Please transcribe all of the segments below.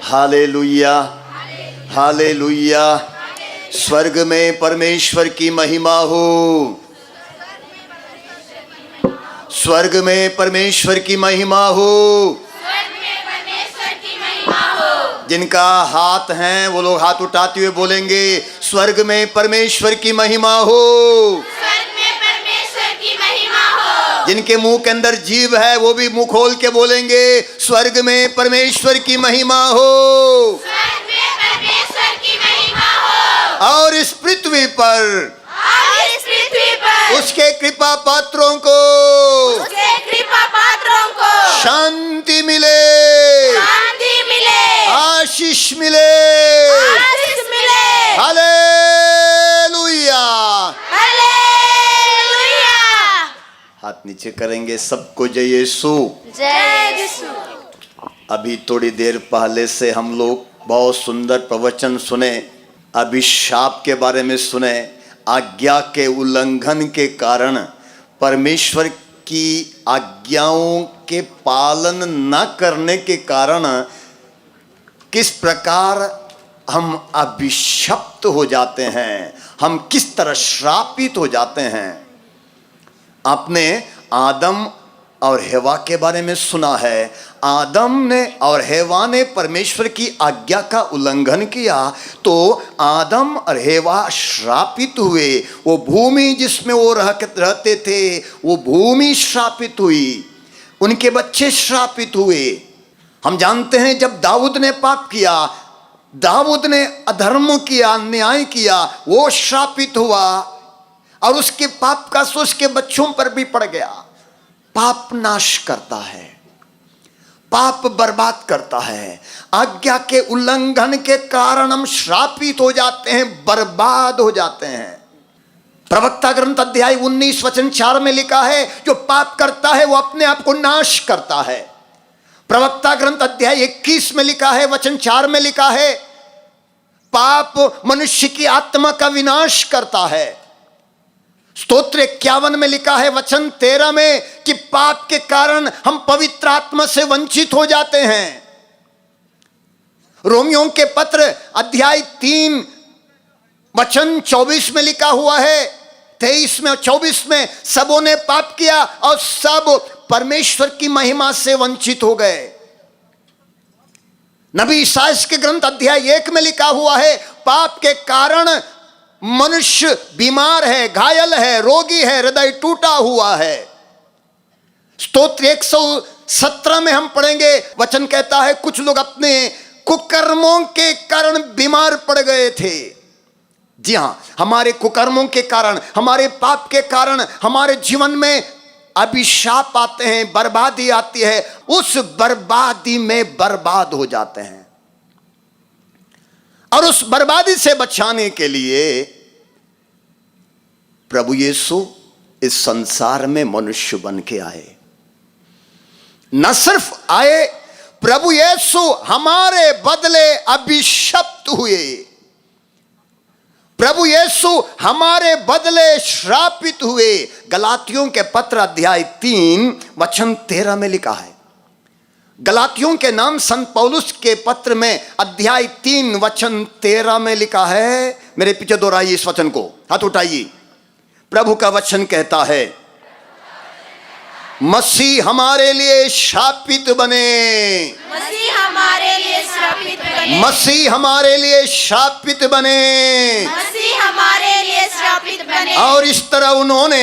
Hallelujah, hallelujah. स्वर्ग में परमेश्वर की महिमा हो, स्वर्ग में परमेश्वर की महिमा हो। जिनका हाथ है वो लोग हाथ उठाते हुए बोलेंगे, स्वर्ग में परमेश्वर की महिमा हो। स्वर्ग में परमेश्वर की महिमा हो। जिनके मुंह के अंदर जीभ है वो भी मुंह खोल के बोलेंगे, स्वर्ग में परमेश्वर की महिमा हो। स्वर्ग में परमेश्वर की महिमा हो। और इस पृथ्वी पर उसके कृपा पात्रों को, उसके कृपा पात्रों को शांति मिले, शांति मिले, आशीष मिले। आशीष मिले। Hallelujah, hallelujah. हाथ नीचे करेंगे सबको, जय यीशु, जय यीशु। अभी थोड़ी देर पहले से हम लोग बहुत सुंदर प्रवचन सुने, अभिशाप के बारे में सुने। आज्ञा के उल्लंघन के कारण, परमेश्वर की आज्ञाओं के पालन न करने के कारण किस प्रकार हम अभिशप्त हो जाते हैं, हम किस तरह श्रापित हो जाते हैं। आपने आदम और हेवा के बारे में सुना है। आदम ने और हेवा ने परमेश्वर की आज्ञा का उल्लंघन किया तो आदम और हेवा श्रापित हुए। वो भूमि जिसमें वो रहते थे वो भूमि श्रापित हुई, उनके बच्चे श्रापित हुए। हम जानते हैं जब दाऊद ने पाप किया, दाऊद ने अधर्म किया, अन्याय किया, वो श्रापित हुआ और उसके पाप का असर उसके बच्चों पर भी पड़ गया। पाप नाश करता है, पाप बर्बाद करता है। आज्ञा के उल्लंघन के कारण हम श्रापित हो जाते हैं, बर्बाद हो जाते हैं। प्रवक्ता ग्रंथ अध्याय 19 वचन 4 में लिखा है, जो पाप करता है वो अपने आप को नाश करता है। प्रवक्ता ग्रंथ अध्याय 21 में लिखा है, वचन 4 में लिखा है, पाप मनुष्य की आत्मा का विनाश करता है। स्तोत्र 51 में लिखा है, वचन 13 में, कि पाप के कारण हम पवित्र आत्मा से वंचित हो जाते हैं। रोमियों के पत्र अध्याय 3 वचन 24 में लिखा हुआ है, 23 में और 24 में, सबों ने पाप किया और सब परमेश्वर की महिमा से वंचित हो गए। नबी ईसाइया के ग्रंथ अध्याय 1 में लिखा हुआ है, पाप के कारण मनुष्य बीमार है, घायल है, रोगी है, हृदय टूटा हुआ है। स्तोत्र 117 में हम पढ़ेंगे, वचन कहता है, कुछ लोग अपने कुकर्मों के कारण बीमार पड़ गए थे। जी हां, हमारे कुकर्मों के कारण, हमारे पाप के कारण हमारे जीवन में अभिशाप आते हैं, बर्बादी आती है। उस बर्बादी में बर्बाद हो जाते हैं और उस बर्बादी से बचाने के लिए प्रभु यीशु इस संसार में मनुष्य बन के आए। न सिर्फ आए, प्रभु यीशु हमारे बदले अभिशप्त हुए। प्रभु यीशु हमारे बदले श्रापित हुए। गलातियों के पत्र अध्याय 3 वचन 13 में लिखा है। गलातियों के नाम संत पौलुस के पत्र में अध्याय 3 वचन 13 में लिखा है। मेरे पीछे दोहराइए इस वचन को, हाथ उठाइए। प्रभु का वचन कहता है, मसीह हमारे लिए शापित बने, मसीह हमारे लिए श्रापित बने, मसीह हमारे लिए शापित बने, मसीह हमारे लिए श्रापित बने। और इस तरह उन्होंने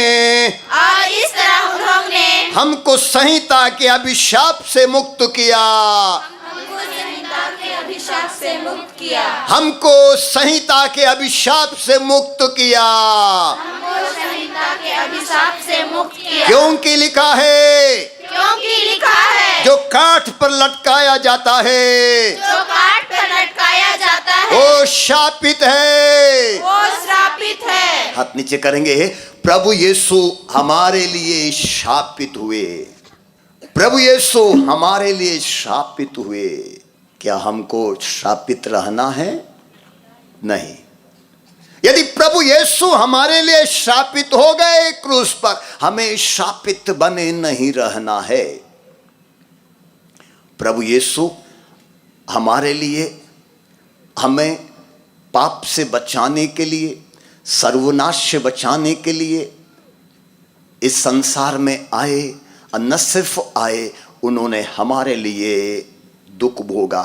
हमको संहिता के अभिशाप से मुक्त किया, हमको संहिता के अभिशाप से मुक्त किया, हमको संहिता के अभिशाप से मुक्त किया। हमको संहिता के अभिशाप से मुक्त किया। क्योंकि लिखा है, क्योंकि लिखा है, जो काठ पर लटकाया जाता है जो काठ पर लटकाया जाता है वो शापित है, वो श्रापित है। हाथ नीचे करेंगे। प्रभु यीशु हमारे लिए शापित हुए, प्रभु यीशु हमारे लिए शापित हुए। क्या हमको शापित रहना है? नहीं। यदि प्रभु यीशु हमारे लिए शापित हो गए क्रूस पर, हमें शापित बने नहीं रहना है। प्रभु यीशु हमारे लिए, हमें पाप से बचाने के लिए, सर्वनाश से बचाने के लिए इस संसार में आए। और न सिर्फ आए, उन्होंने हमारे लिए दुख भोगा,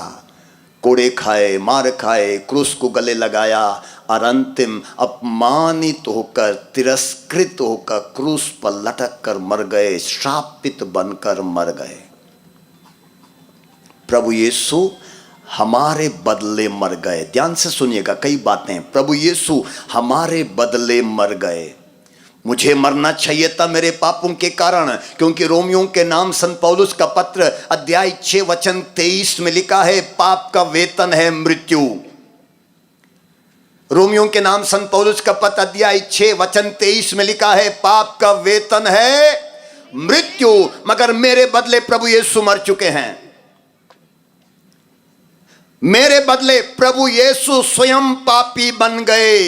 कोड़े खाए, मार खाए, क्रूस को गले लगाया और अंतिम अपमानित होकर, तिरस्कृत होकर क्रूस पर लटक कर मर गए, श्रापित बनकर मर गए। प्रभु यीशु हमारे बदले मर गए। ध्यान से सुनिएगा, कई बातें। प्रभु यीशु हमारे बदले मर गए। मुझे मरना चाहिए था मेरे पापों के कारण, क्योंकि रोमियों के नाम संत पौलुस का पत्र अध्याय 6 वचन 23 में लिखा है, पाप का वेतन है मृत्यु। रोमियों के नाम संत पौलुस का पत्र अध्याय 6 वचन 23 में लिखा है, पाप का वेतन है मृत्यु, मगर मेरे बदले प्रभु यीशु मर चुके हैं। मेरे बदले प्रभु यीशु स्वयं पापी बन गए।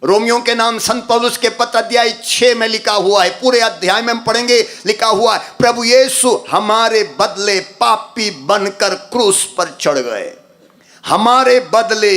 रोमियों के नाम संत पौलुस के पत्र अध्याय 6 में लिखा हुआ है, पूरे अध्याय में हम पढ़ेंगे, लिखा हुआ है, प्रभु यीशु हमारे बदले पापी बनकर क्रूस पर चढ़ गए। हमारे बदले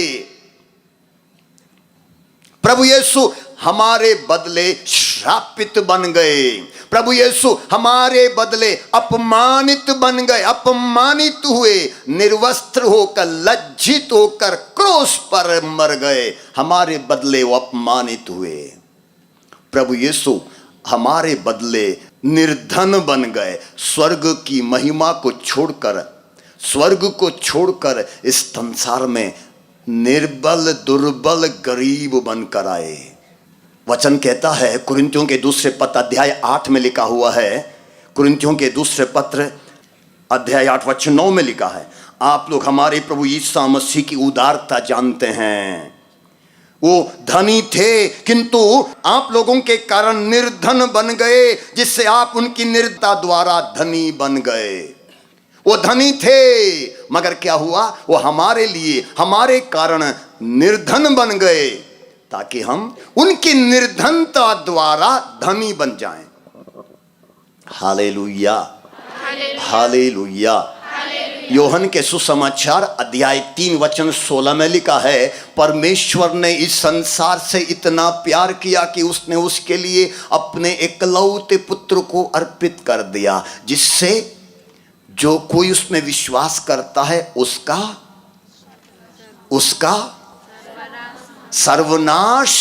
प्रभु यीशु हमारे बदले श्रापित बन गए। प्रभु यीशु हमारे बदले अपमानित बन गए, अपमानित हुए, निर्वस्त्र होकर, लज्जित होकर क्रूस पर मर गए। हमारे बदले वो अपमानित हुए। प्रभु यीशु हमारे बदले निर्धन बन गए। स्वर्ग की महिमा को छोड़कर, स्वर्ग को छोड़कर इस संसार में निर्बल, दुर्बल, गरीब बनकर आए। वचन कहता है, कुरिन्थियों के दूसरे पत्र अध्याय 8 में लिखा हुआ है, कुरिन्थियों के दूसरे पत्र अध्याय 8 वचन 9 में लिखा है, आप लोग हमारे प्रभु यीशु मसीह की उदारता जानते हैं। वो धनी थे, किंतु आप लोगों के कारण निर्धन बन गए, जिससे आप उनकी निर्धनता द्वारा धनी बन गए। वो धनी थे, मगर क्या हुआ, वो हमारे लिए, हमारे कारण निर्धन बन गए, ताकि हम उनकी निर्धनता द्वारा धनी बन जाएं। Hallelujah, hallelujah. यूहन्ना के सुसमाचार अध्याय 3 वचन 16 में लिखा है, परमेश्वर ने इस संसार से इतना प्यार किया कि उसने उसके लिए अपने एकलौते पुत्र को अर्पित कर दिया, जिससे जो कोई उसमें विश्वास करता है उसका सर्वनाश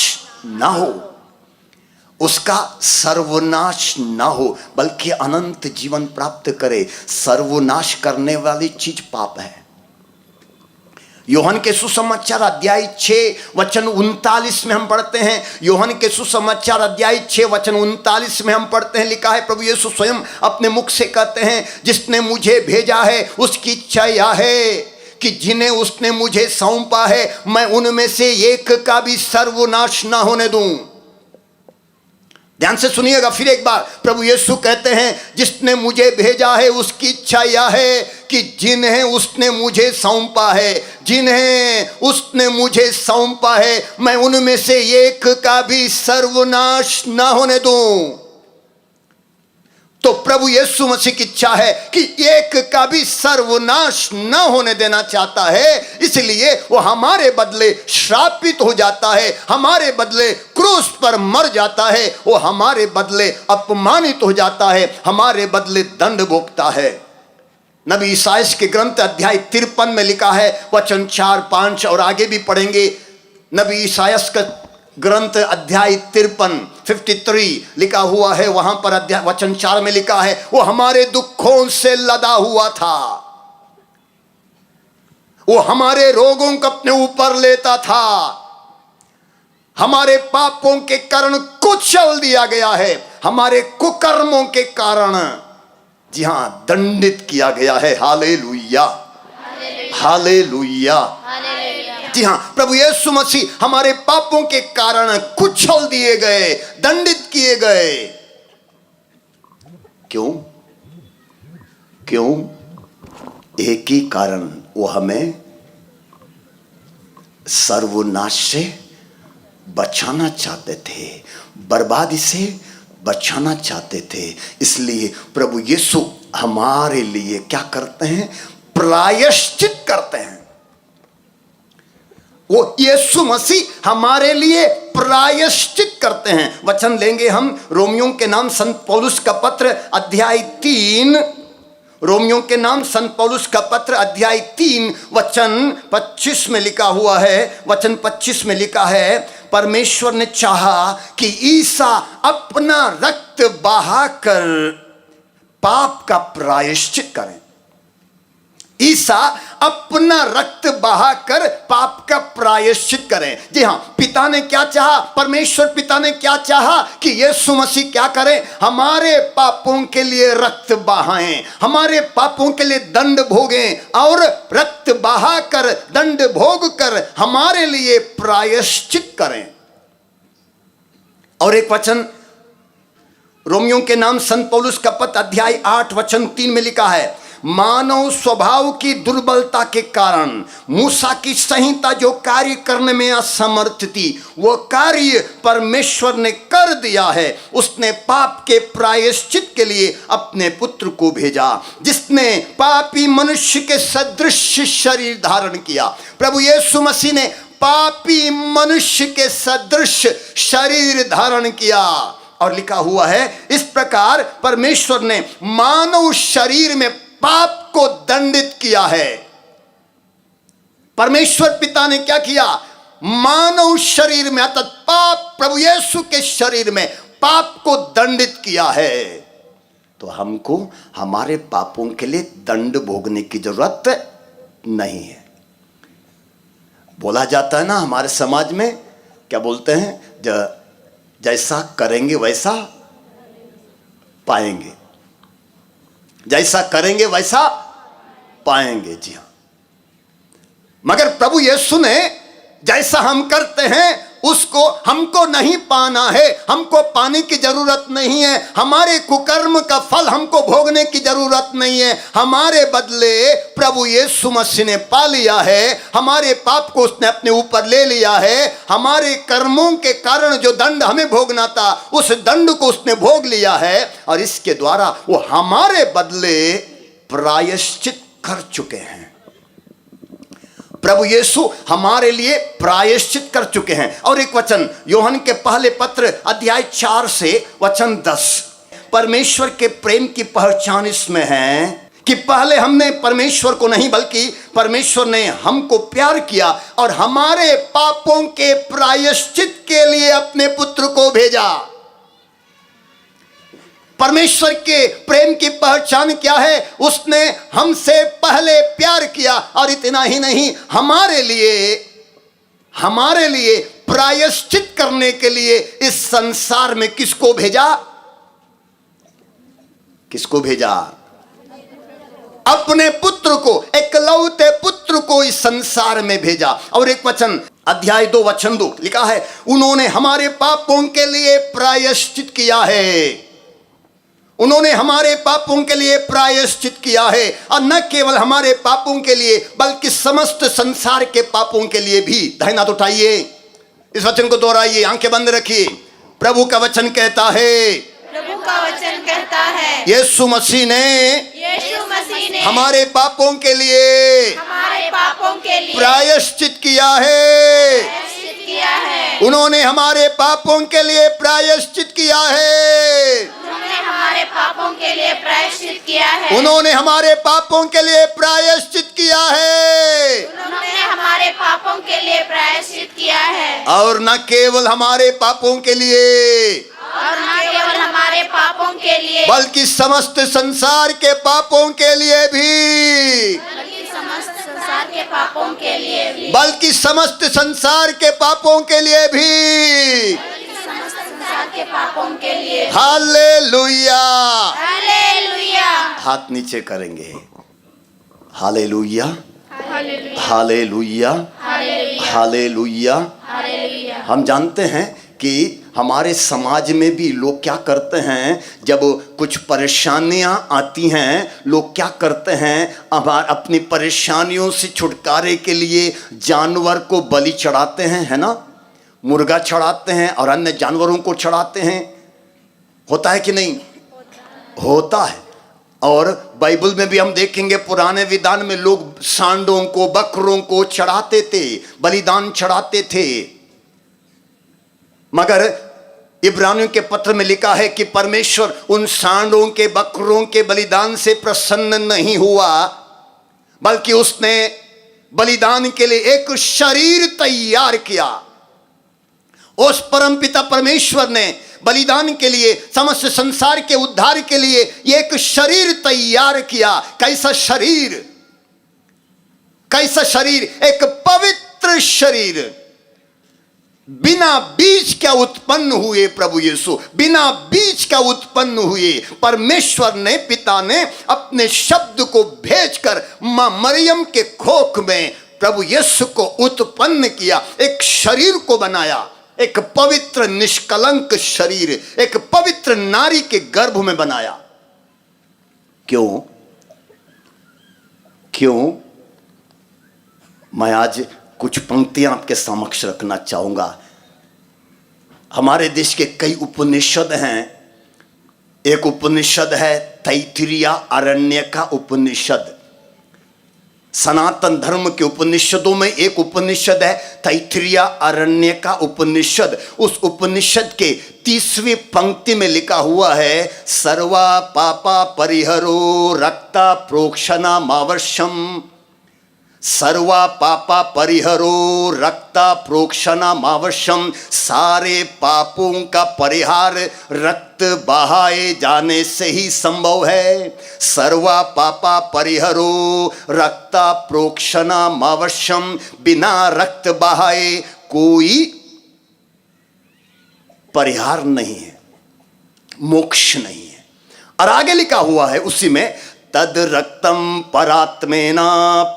ना हो, उसका सर्वनाश ना हो, बल्कि अनंत जीवन प्राप्त करे। सर्वनाश करने वाली चीज पाप है। यूहन्ना के सुसमाचार अध्याय 6 वचन 39 में हम पढ़ते हैं, यूहन्ना के सुसमाचार अध्याय 6 वचन 39 में हम पढ़ते हैं, लिखा है, प्रभु यीशु स्वयं अपने मुख से कहते हैं, जिसने मुझे भेजा है उसकी इच्छा यह है कि जिन्हें उसने मुझे सौंपा है मैं उनमें से एक का भी सर्वनाश ना होने दूं। ध्यान से सुनिएगा फिर एक बार, प्रभु यीशु कहते हैं, जिसने मुझे भेजा है उसकी इच्छा यह है कि जिन्हें उसने मुझे सौंपा है, जिन्हें उसने मुझे सौंपा है मैं उनमें से एक का भी सर्वनाश ना होने दूं। तो प्रभु यीशु मसीह की इच्छा है कि एक का भी सर्वनाश न होने देना चाहता है, इसलिए वो हमारे बदले श्रापित हो जाता है, हमारे बदले क्रूस पर मर जाता है, वो हमारे बदले अपमानित हो जाता है, हमारे बदले दंड भोगता है। नबी ईसायाह के ग्रंथ अध्याय 53 में लिखा है, वचन 4, 5 और आगे भी पढ़ेंगे। नबी ईसायाह का ग्रंथ अध्याय 53 लिखा हुआ है, वहां पर अध्याय वचन 4 में लिखा है, वो हमारे दुखों से लदा हुआ था, वो हमारे रोगों को अपने ऊपर लेता था, हमारे पापों के कारण कुचल दिया गया है, हमारे कुकर्मों के कारण, जी हां, दंडित किया गया है। Hallelujah, hallelujah. जी हां, प्रभु यीशु मसीह हमारे पापों के कारण कुचल दिए गए, दंडित किए गए। क्यों? एक ही कारण, वो हमें सर्वनाश से बचाना चाहते थे, बर्बादी से बचाना चाहते थे। इसलिए प्रभु यीशु हमारे लिए क्या करते हैं? प्रायश्चित करते हैं। वो यीशु मसीह हमारे लिए प्रायश्चित करते हैं। वचन लेंगे हम रोमियों के नाम संत पौलुस का पत्र अध्याय 3, रोमियों के नाम संत पौलुस का पत्र अध्याय 3 वचन 25 में लिखा हुआ है। वचन 25 में लिखा है, परमेश्वर ने चाहा कि ईसा अपना रक्त बहाकर पाप का प्रायश्चित करें। ईसा अपना रक्त बहाकर पाप का प्रायश्चित करें। जी हां, पिता ने क्या चाहा, परमेश्वर पिता ने क्या चाहा कि यीशु मसीह क्या करें, हमारे पापों के लिए रक्त बहाएं, हमारे पापों के लिए दंड भोगें और रक्त बहाकर दंड भोग कर हमारे लिए प्रायश्चित करें। और एक वचन रोमियों के नाम संत पौलुस का पत्र अध्याय 8 वचन 3 में लिखा है, मानव स्वभाव की दुर्बलता के कारण मूसा की संहिता जो कार्य करने में असमर्थ थी, वो कार्य परमेश्वर ने कर दिया है। उसने पाप के प्रायश्चित के लिए अपने पुत्र को भेजा, जिसने पापी मनुष्य के सदृश शरीर धारण किया। प्रभु यीशु मसीह ने पापी मनुष्य के सदृश शरीर धारण किया। और लिखा हुआ है, इस प्रकार परमेश्वर ने मानव शरीर में पाप को दंडित किया है। परमेश्वर पिता ने क्या किया, मानव शरीर में अर्थात पाप प्रभु यीशु के शरीर में पाप को दंडित किया है। तो हमको हमारे पापों के लिए दंड भोगने की जरूरत नहीं है। बोला जाता है ना हमारे समाज में, क्या बोलते हैं, जैसा करेंगे वैसा पाएंगे, जैसा करेंगे वैसा पाएंगे। जी हां, मगर प्रभु यीशु ने जैसा हम करते हैं उसको हमको नहीं पाना है, हमको पाने की जरूरत नहीं है। हमारे कुकर्म का फल हमको भोगने की जरूरत नहीं है। हमारे बदले प्रभु यीशु मसीह ने पा लिया है, हमारे पाप को उसने अपने ऊपर ले लिया है। हमारे कर्मों के कारण जो दंड हमें भोगना था, उस दंड को उसने भोग लिया है और इसके द्वारा वो हमारे बदले प्रायश्चित कर चुके हैं। प्रभु यीशु हमारे लिए प्रायश्चित कर चुके हैं। और एक वचन यूहन्ना के पहले पत्र अध्याय 4 से वचन 10, परमेश्वर के प्रेम की पहचान इसमें है कि पहले हमने परमेश्वर को नहीं बल्कि परमेश्वर ने हमको प्यार किया और हमारे पापों के प्रायश्चित के लिए अपने पुत्र को भेजा। परमेश्वर के प्रेम की पहचान क्या है, उसने हमसे पहले प्यार किया और इतना ही नहीं, हमारे लिए प्रायश्चित करने के लिए इस संसार में किसको भेजा, किसको भेजा, अपने पुत्र को, एकलौते पुत्र को इस संसार में भेजा। और एक वचन अध्याय 2 वचन 2 लिखा है, उन्होंने हमारे पापों के लिए प्रायश्चित किया है, उन्होंने हमारे पापों के लिए प्रायश्चित किया है। और न केवल हमारे पापों के लिए बल्कि समस्त संसार के पापों के लिए भी। दाहिना हाथ उठाइए, इस वचन को दोहराइए, आंखें बंद रखिए। प्रभु का वचन कहता है, प्रभु का वचन कहता है, यीशु मसीह ने हमारे पापों के लिए प्रायश्चित किया है, उन्होंने हमारे पापों के लिए प्रायश्चित किया है, हमारे पापों के लिए प्रायश्चित किया है, उन्होंने हमारे पापों के लिए प्रायश्चित किया है, उन्होंने हमारे पापों के लिए प्रायश्चित किया है। और न केवल हमारे पापों के लिए, और न केवल हमारे पापों के लिए बल्कि समस्त संसार के पापों के लिए भी, बल्कि समस्त संसार के पापों के लिए भी, बल्कि समस्त संसार के पापों के लिए भी, समस्त संसार के पापों के लिए। Hallelujah, hallelujah. हाथ नीचे करेंगे, हालेलुया, हालेलुया, हालेलुया। हम जानते हैं कि हमारे समाज में भी लोग क्या करते हैं, जब कुछ परेशानियां आती हैं, लोग क्या करते हैं, अपनी परेशानियों से छुटकारे के लिए जानवर को बलि चढ़ाते हैं, है ना, मुर्गा चढ़ाते हैं और अन्य जानवरों को चढ़ाते हैं। होता है कि नहीं? होता है। और बाइबल में भी हम देखेंगे पुराने विधान में लोग सांडों को बकरों को चढ़ाते थे, बलिदान चढ़ाते थे। मगर इब्रानियों के पत्र में लिखा है कि परमेश्वर उन सांडों के बकरों के बलिदान से प्रसन्न नहीं हुआ, बल्कि उसने बलिदान के लिए एक शरीर तैयार किया। उस परमपिता परमेश्वर ने बलिदान के लिए, समस्त संसार के उद्धार के लिए एक शरीर तैयार किया। कैसा शरीर? कैसा शरीर? एक पवित्र शरीर। बिना बीज क्या उत्पन्न हुए प्रभु यीशु, बिना बीज का उत्पन्न हुए। परमेश्वर ने, पिता ने अपने शब्द को भेजकर मां मरियम के कोख में प्रभु यीशु को उत्पन्न किया, एक शरीर को बनाया, एक पवित्र निष्कलंक शरीर, एक पवित्र नारी के गर्भ में बनाया। क्यों? क्यों? मैं आज कुछ पंक्तियां आपके समक्ष रखना चाहूंगा। हमारे देश के कई उपनिषद हैं। एक उपनिषद है तैत्तिरीय आरण्यक उपनिषद। सनातन धर्म के उपनिषदों में एक उपनिषद है तैत्तिरीय आरण्यक उपनिषद। उस उपनिषद के 30वीं पंक्ति में लिखा हुआ है, सर्वा पापा परिहरो रक्ता प्रोक्षणा मावर्षम। सर्वा पापा परिहरो रक्ता प्रोक्षणा मावशम। सारे पापों का परिहार रक्त बहाए जाने से ही संभव है। सर्वा पापा परिहरो रक्ता प्रोक्षणा मावशम। बिना रक्त बहाए कोई परिहार नहीं है, मोक्ष नहीं है। और आगे लिखा हुआ है उसी में, तद रक्तम परात्मेना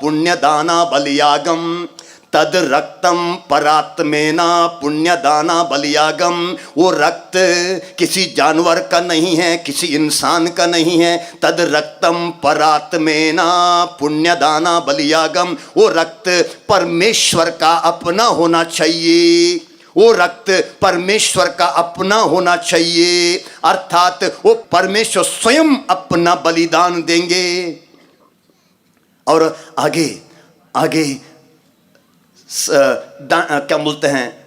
पुण्यदाना बलियागम। तद रक्तम परात्मेना पुण्यदाना बलियागम। वो रक्त किसी जानवर का नहीं है, किसी इंसान का नहीं है। तद रक्तम परात्मेना पुण्यदाना बलियागम। वो रक्त परमेश्वर का अपना होना चाहिए। वो रक्त परमेश्वर का अपना होना चाहिए, अर्थात वो परमेश्वर स्वयं अपना बलिदान देंगे। और आगे आगे क्या बोलते हैं,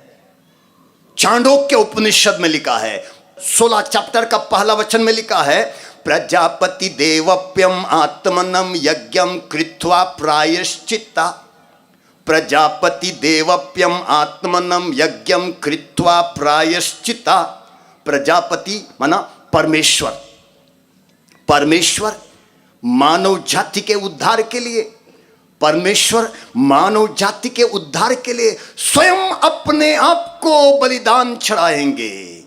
चांडोक्य उपनिषद में लिखा है, 16 चैप्टर का पहला वचन में लिखा है, प्रजापति देवप्यम आत्मनम यज्ञम कृत्वा प्रायश्चित्ता। प्रजापति देवप्यम आत्मनम यज्ञम कृत्वा प्रायश्चिता। प्रजापति माना परमेश्वर। परमेश्वर मानव जाति के उद्धार के लिए, परमेश्वर मानव जाति के उद्धार के लिए स्वयं अपने आप को बलिदान चढ़ाएंगे।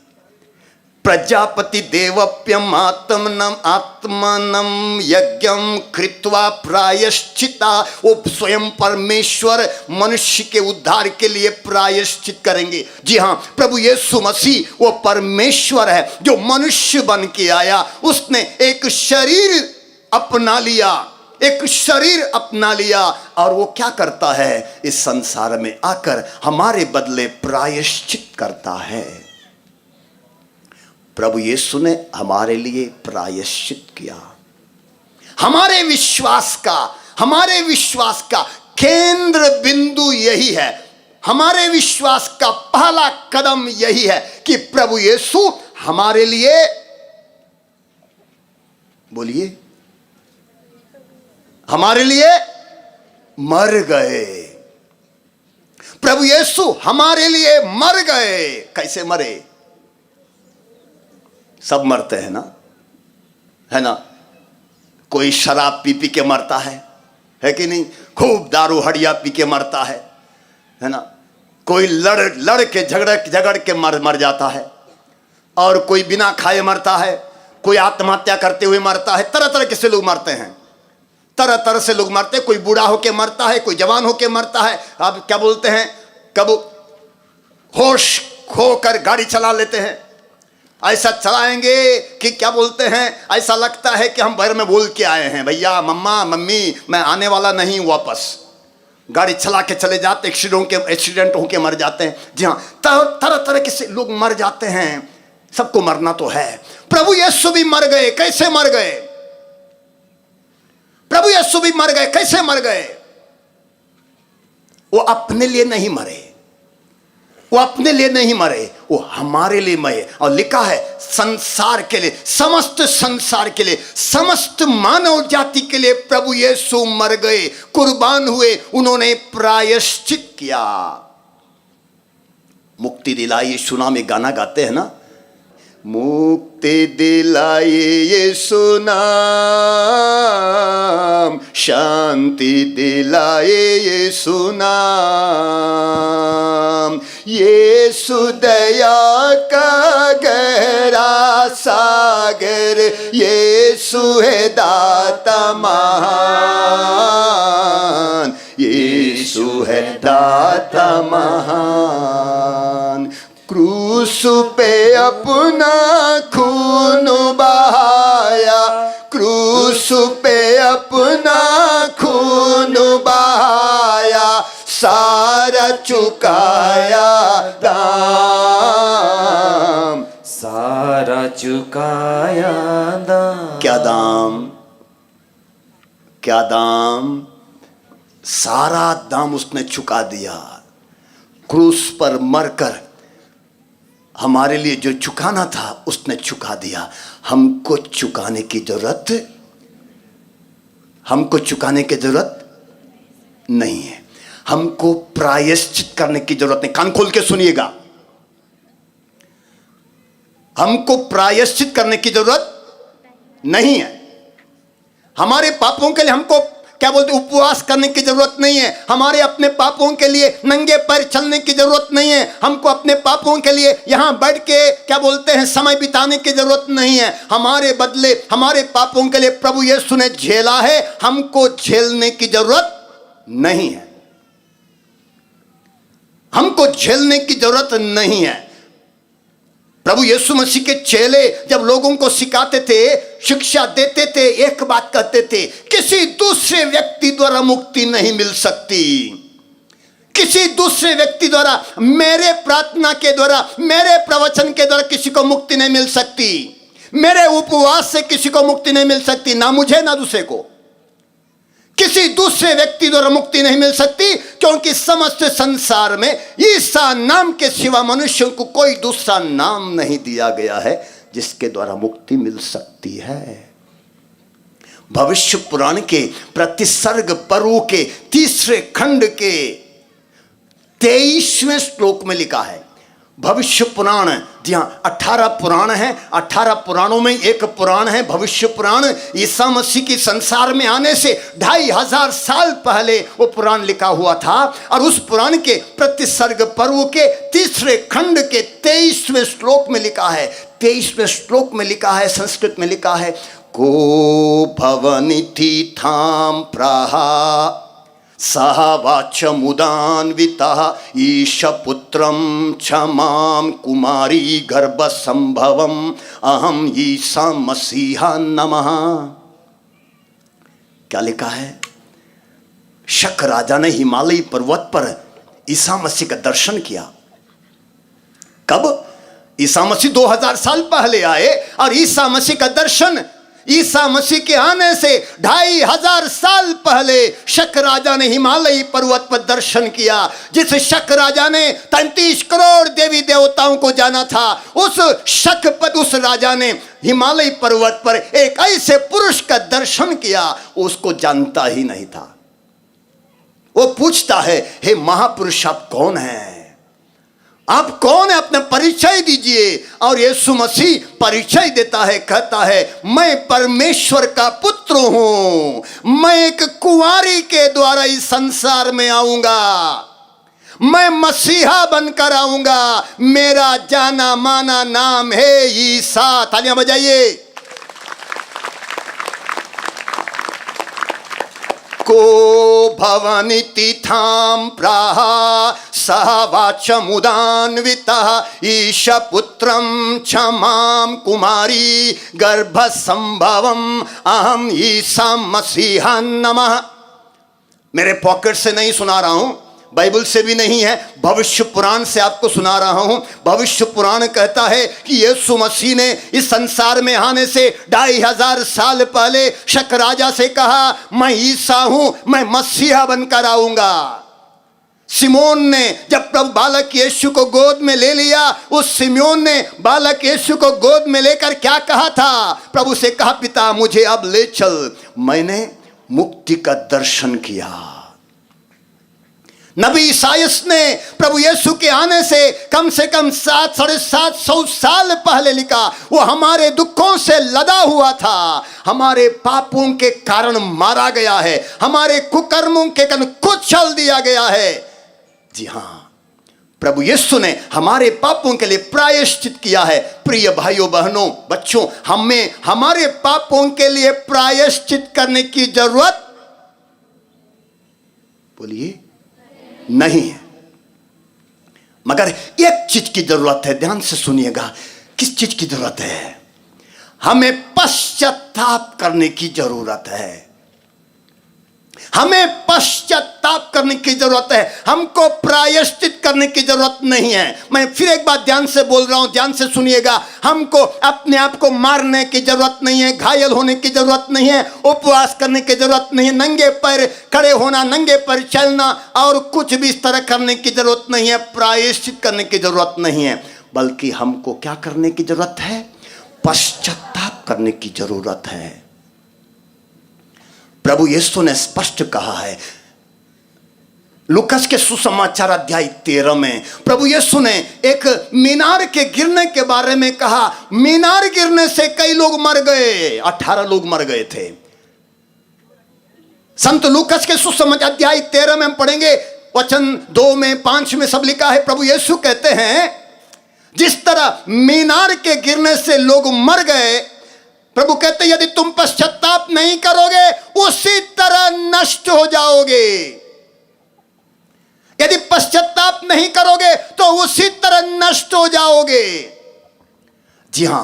प्रजापति देवप्यम आत्मनम यज्ञम कृत्वा प्रायश्चिता। वो स्वयं परमेश्वर मनुष्य के उद्धार के लिए प्रायश्चित करेंगे। जी हाँ, प्रभु यीशु मसीह वो परमेश्वर है जो मनुष्य बन के आया। उसने एक शरीर अपना लिया, एक शरीर अपना लिया, और वो क्या करता है, इस संसार में आकर हमारे बदले प्रायश्चित करता है। प्रभु यीशु ने हमारे लिए प्रायश्चित किया। हमारे विश्वास का केंद्र बिंदु यही है। हमारे विश्वास का पहला कदम यही है कि प्रभु यीशु हमारे लिए, बोलिए, हमारे लिए मर गए। प्रभु यीशु हमारे लिए मर गए। कैसे मरे? सब मरते हैं ना, है ना। कोई शराब पी पी के मरता है कि नहीं? खूब दारू हड़िया पी के मरता है ना। कोई लड़ के झगड़ के मर जाता है, और कोई बिना खाए मरता है, कोई आत्महत्या करते हुए मरता है। तरह तरह के से लोग मरते हैं, तरह तरह से लोग मरते हैं। कोई बूढ़ा होके मरता है, कोई जवान होके मरता है। अब क्या बोलते हैं, कब होश खोकर गाड़ी चला लेते हैं, ऐसा चलाएंगे कि क्या बोलते हैं, ऐसा लगता है कि हम घर में बोल के आए हैं, भैया मम्मा मम्मी मैं आने वाला नहीं हूं वापस। गाड़ी चला के चले जाते, एक्सीडेंट होके मर जाते हैं। जी हाँ, तरह तरह के से लोग मर जाते हैं। सबको मरना तो है। प्रभु यीशु भी मर गए। कैसे मर गए? प्रभु यीशु भी मर गए। कैसे मर गए? वो अपने लिए नहीं मरे, वो अपने लिए नहीं मरे, वो हमारे लिए मरे। और लिखा है संसार के लिए, समस्त संसार के लिए, समस्त मानव जाति के लिए प्रभु यीशु मर गए, कुर्बान हुए, उन्होंने प्रायश्चित किया, मुक्ति दिलाई। यीशु नाम एक गाना गाते हैं ना, मुक्ति दिलाए यीशु नाम, शांति दिलाए यीशु नाम, यीशु दया का गहरा सागर, यीशु है दाता महान, यीशु है दाता महान। क्रूस पे अपना खून बहाया, क्रूस पे अपना खून बहाया, सारा चुकाया दाम, सारा चुकाया दाम। क्या दाम? क्या दाम? सारा दाम उसने चुका दिया। क्रूस पर मरकर हमारे लिए जो चुकाना था उसने चुका दिया। हमको चुकाने की जरूरत, हमको चुकाने की जरूरत नहीं है, हमको प्रायश्चित करने की जरूरत नहीं। कान खोल के सुनिएगा, हमको प्रायश्चित करने की जरूरत नहीं है। हमारे पापों के लिए हमको क्या बोलते उपवास करने की जरूरत नहीं है, हमारे अपने पापों के लिए नंगे पैर चलने की जरूरत नहीं है, हमको अपने पापों के लिए यहां बैठ के क्या बोलते हैं समय बिताने की जरूरत नहीं है। हमारे बदले हमारे पापों के लिए प्रभु यीशु ने झेला है, हमको झेलने की जरूरत नहीं है, हमको झेलने की जरूरत नहीं है। प्रभु यीशु मसीह के चेले जब लोगों को सिखाते थे, शिक्षा देते थे, एक बात कहते थे, किसी दूसरे व्यक्ति द्वारा मुक्ति नहीं मिल सकती, किसी दूसरे व्यक्ति द्वारा, मेरे प्रार्थना के द्वारा, मेरे प्रवचन के द्वारा किसी को मुक्ति नहीं मिल सकती, मेरे उपवास से किसी को मुक्ति नहीं मिल सकती, ना मुझे ना दूसरे को, किसी दूसरे व्यक्ति द्वारा मुक्ति नहीं मिल सकती, क्योंकि समस्त संसार में ईसा नाम के सिवा मनुष्यों को कोई दूसरा नाम नहीं दिया गया है जिसके द्वारा मुक्ति मिल सकती है। भविष्य पुराण के प्रतिसर्ग पर्व के 3 खंड के 23वें श्लोक में लिखा है, भविष्य पुराण, जी हाँ 18 पुराण हैं, 18 पुराणों में एक पुराण है भविष्य पुराण। ईसा मसीह की संसार में आने से 2500 साल पहले वो पुराण लिखा हुआ था, और उस पुराण के प्रतिसर्ग पर्व के 3 खंड के 23वें श्लोक में लिखा है, 23वें श्लोक में लिखा है, संस्कृत में लिखा है, को भवनिति थाम प्राहा सह वाचमुदान्वितः ईशपुत्रं क्षमां कुमारी गर्भसंभवम् अहम ईसा मसीहा नमः। क्या लिखा है? शक राजा ने हिमालय पर्वत पर ईसा मसीह का दर्शन किया। कब? ईसा मसीह 2000 साल पहले आए, और ईसा मसीह का दर्शन ईसा मसीह के आने से 2500 साल पहले शक राजा ने हिमालय पर्वत पर दर्शन किया। जिस शक राजा ने 33 करोड़ देवी देवताओं को जाना था, उस शक पर उस राजा ने हिमालय पर्वत पर एक ऐसे पुरुष का दर्शन किया, उसको जानता ही नहीं था। वो पूछता है, हे महापुरुष आप कौन हैं, आप कौन है, अपना परिचय दीजिए। और यीशु मसीह परिचय देता है, कहता है मैं परमेश्वर का पुत्र हूं, मैं एक कुंवारी के द्वारा इस संसार में आऊंगा, मैं मसीहा बनकर आऊंगा, मेरा जाना माना नाम है ईसा। तालियां बजाइए। को भवनिति थाम प्राहा सह वाचमुदान्वितः ईशपुत्रं क्षमां कुमारी गर्भसंभवम् अहम ईसा मसीहा नमः। मेरे पॉकेट से नहीं सुना रहा हूं, बाइबल से भी नहीं है, भविष्य पुराण से आपको सुना रहा हूं। भविष्य पुराण कहता है कि यीशु मसीह ने इस संसार में आने से 2500 साल पहले शक राजा से कहा, मैं ईसा हूं, मैं मसीहा बनकर आऊंगा। सिमोन ने जब प्रभु बालक यीशु को गोद में ले लिया, उस सिमोन ने बालक यीशु को गोद में लेकर क्या कहा था? प्रभु से कहा, पिता मुझे अब ले चल, मैंने मुक्ति का दर्शन किया। नबी ईसायास ने प्रभु यीशु के आने से कम 700-750 साल पहले लिखा, वो हमारे दुखों से लदा हुआ था, हमारे पापों के कारण मारा गया है, हमारे कुकर्मों के कारण कुचल दिया गया है। जी हाँ, प्रभु यीशु ने हमारे पापों के लिए प्रायश्चित किया है। प्रिय भाइयों बहनों बच्चों, हमें हमारे पापों के लिए प्रायश्चित करने की जरूरत, बोलिए, नहीं है। मगर एक चीज की जरूरत है, ध्यान से सुनिएगा। किस चीज की जरूरत है? हमें पश्चाताप करने की जरूरत है। हमें पश्चाताप करने की जरूरत है, हमको प्रायश्चित करने की जरूरत नहीं है। मैं फिर एक बात ध्यान से बोल रहा हूं, ध्यान से सुनिएगा। हमको अपने आप को मारने की जरूरत नहीं है, घायल होने की जरूरत नहीं है, उपवास करने की जरूरत नहीं है, नंगे पैर खड़े होना, नंगे पैर चलना और कुछ भी इस तरह करने की जरूरत नहीं है, प्रायश्चित करने की जरूरत नहीं है। बल्कि हमको क्या करने की जरूरत है? पश्चाताप करने की जरूरत है। प्रभु यीशु ने स्पष्ट कहा है, लूकास के सुसमाचार अध्याय 13 में प्रभु यीशु ने एक मीनार के गिरने के बारे में कहा। मीनार गिरने से कई लोग मर गए, 18 लोग मर गए थे। संत लूकास के सुसमाचार अध्याय 13 में हम पढ़ेंगे, वचन 2 में 5 में सब लिखा है। प्रभु यीशु कहते हैं, जिस तरह मीनार के गिरने से लोग मर गए, प्रभु कहते यदि तुम पश्चाताप नहीं करोगे उसी तरह नष्ट हो जाओगे। यदि पश्चाताप नहीं करोगे तो उसी तरह नष्ट हो जाओगे। जी हां,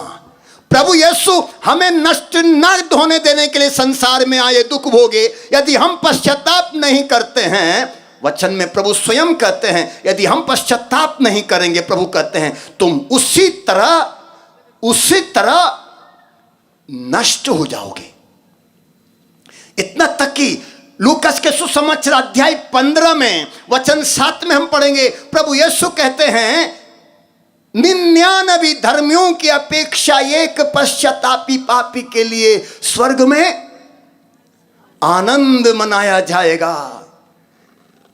प्रभु यीशु हमें नष्ट न होने देने के लिए संसार में आए, दुख भोगे। यदि हम पश्चाताप नहीं करते हैं, वचन में प्रभु स्वयं कहते हैं, यदि हम पश्चाताप नहीं करेंगे, प्रभु कहते हैं तुम उसी तरह नष्ट हो जाओगे। इतना तक कि लूकास के सुसमाचार अध्याय 15 में वचन 7 में हम पढ़ेंगे, प्रभु यीशु कहते हैं, 99 धर्मियों की अपेक्षा एक पश्चातापी पापी के लिए स्वर्ग में आनंद मनाया जाएगा।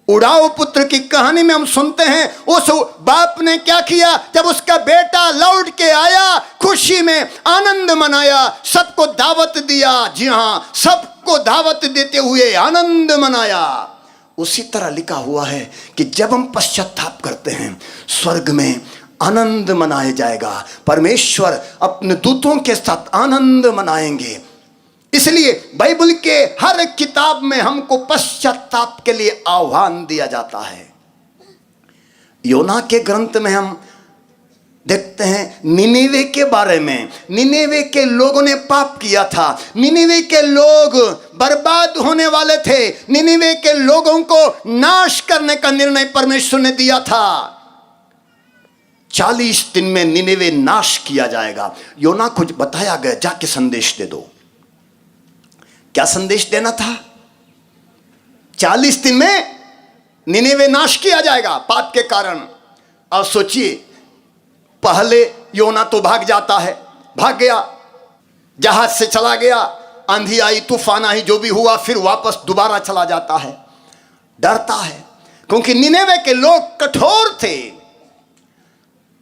उड़ाऊ पुत्र की कहानी में हम सुनते हैं, उस बाप ने क्या किया? जब उसका बेटा लौट के आया, खुशी में आनंद मनाया, सबको दावत दिया। जी हां, सबको दावत देते हुए आनंद मनाया। उसी तरह लिखा हुआ है कि जब हम पश्चाताप करते हैं, स्वर्ग में आनंद मनाया जाएगा। परमेश्वर अपने दूतों के साथ आनंद मनाएंगे। इसलिए बाइबल के हर किताब में हमको पश्चाताप के लिए आह्वान दिया जाता है। योना के ग्रंथ में हम देखते हैं निनेवे के बारे में। निनेवे के लोगों ने पाप किया था, निनेवे के लोग बर्बाद होने वाले थे, निनेवे के लोगों को नाश करने का निर्णय परमेश्वर ने दिया था। 40 दिन में निनेवे नाश किया जाएगा। योना को बताया गया, जाके संदेश दे दो। क्या संदेश देना था? 40 दिन में निनेवे नाश किया जाएगा पाप के कारण। और सोचिए, पहले योना तो भाग जाता है, भाग गया, जहाज से चला गया, आंधी आई, तूफान आई, जो भी हुआ, फिर वापस दोबारा चला जाता है। डरता है क्योंकि निनेवे के लोग कठोर थे।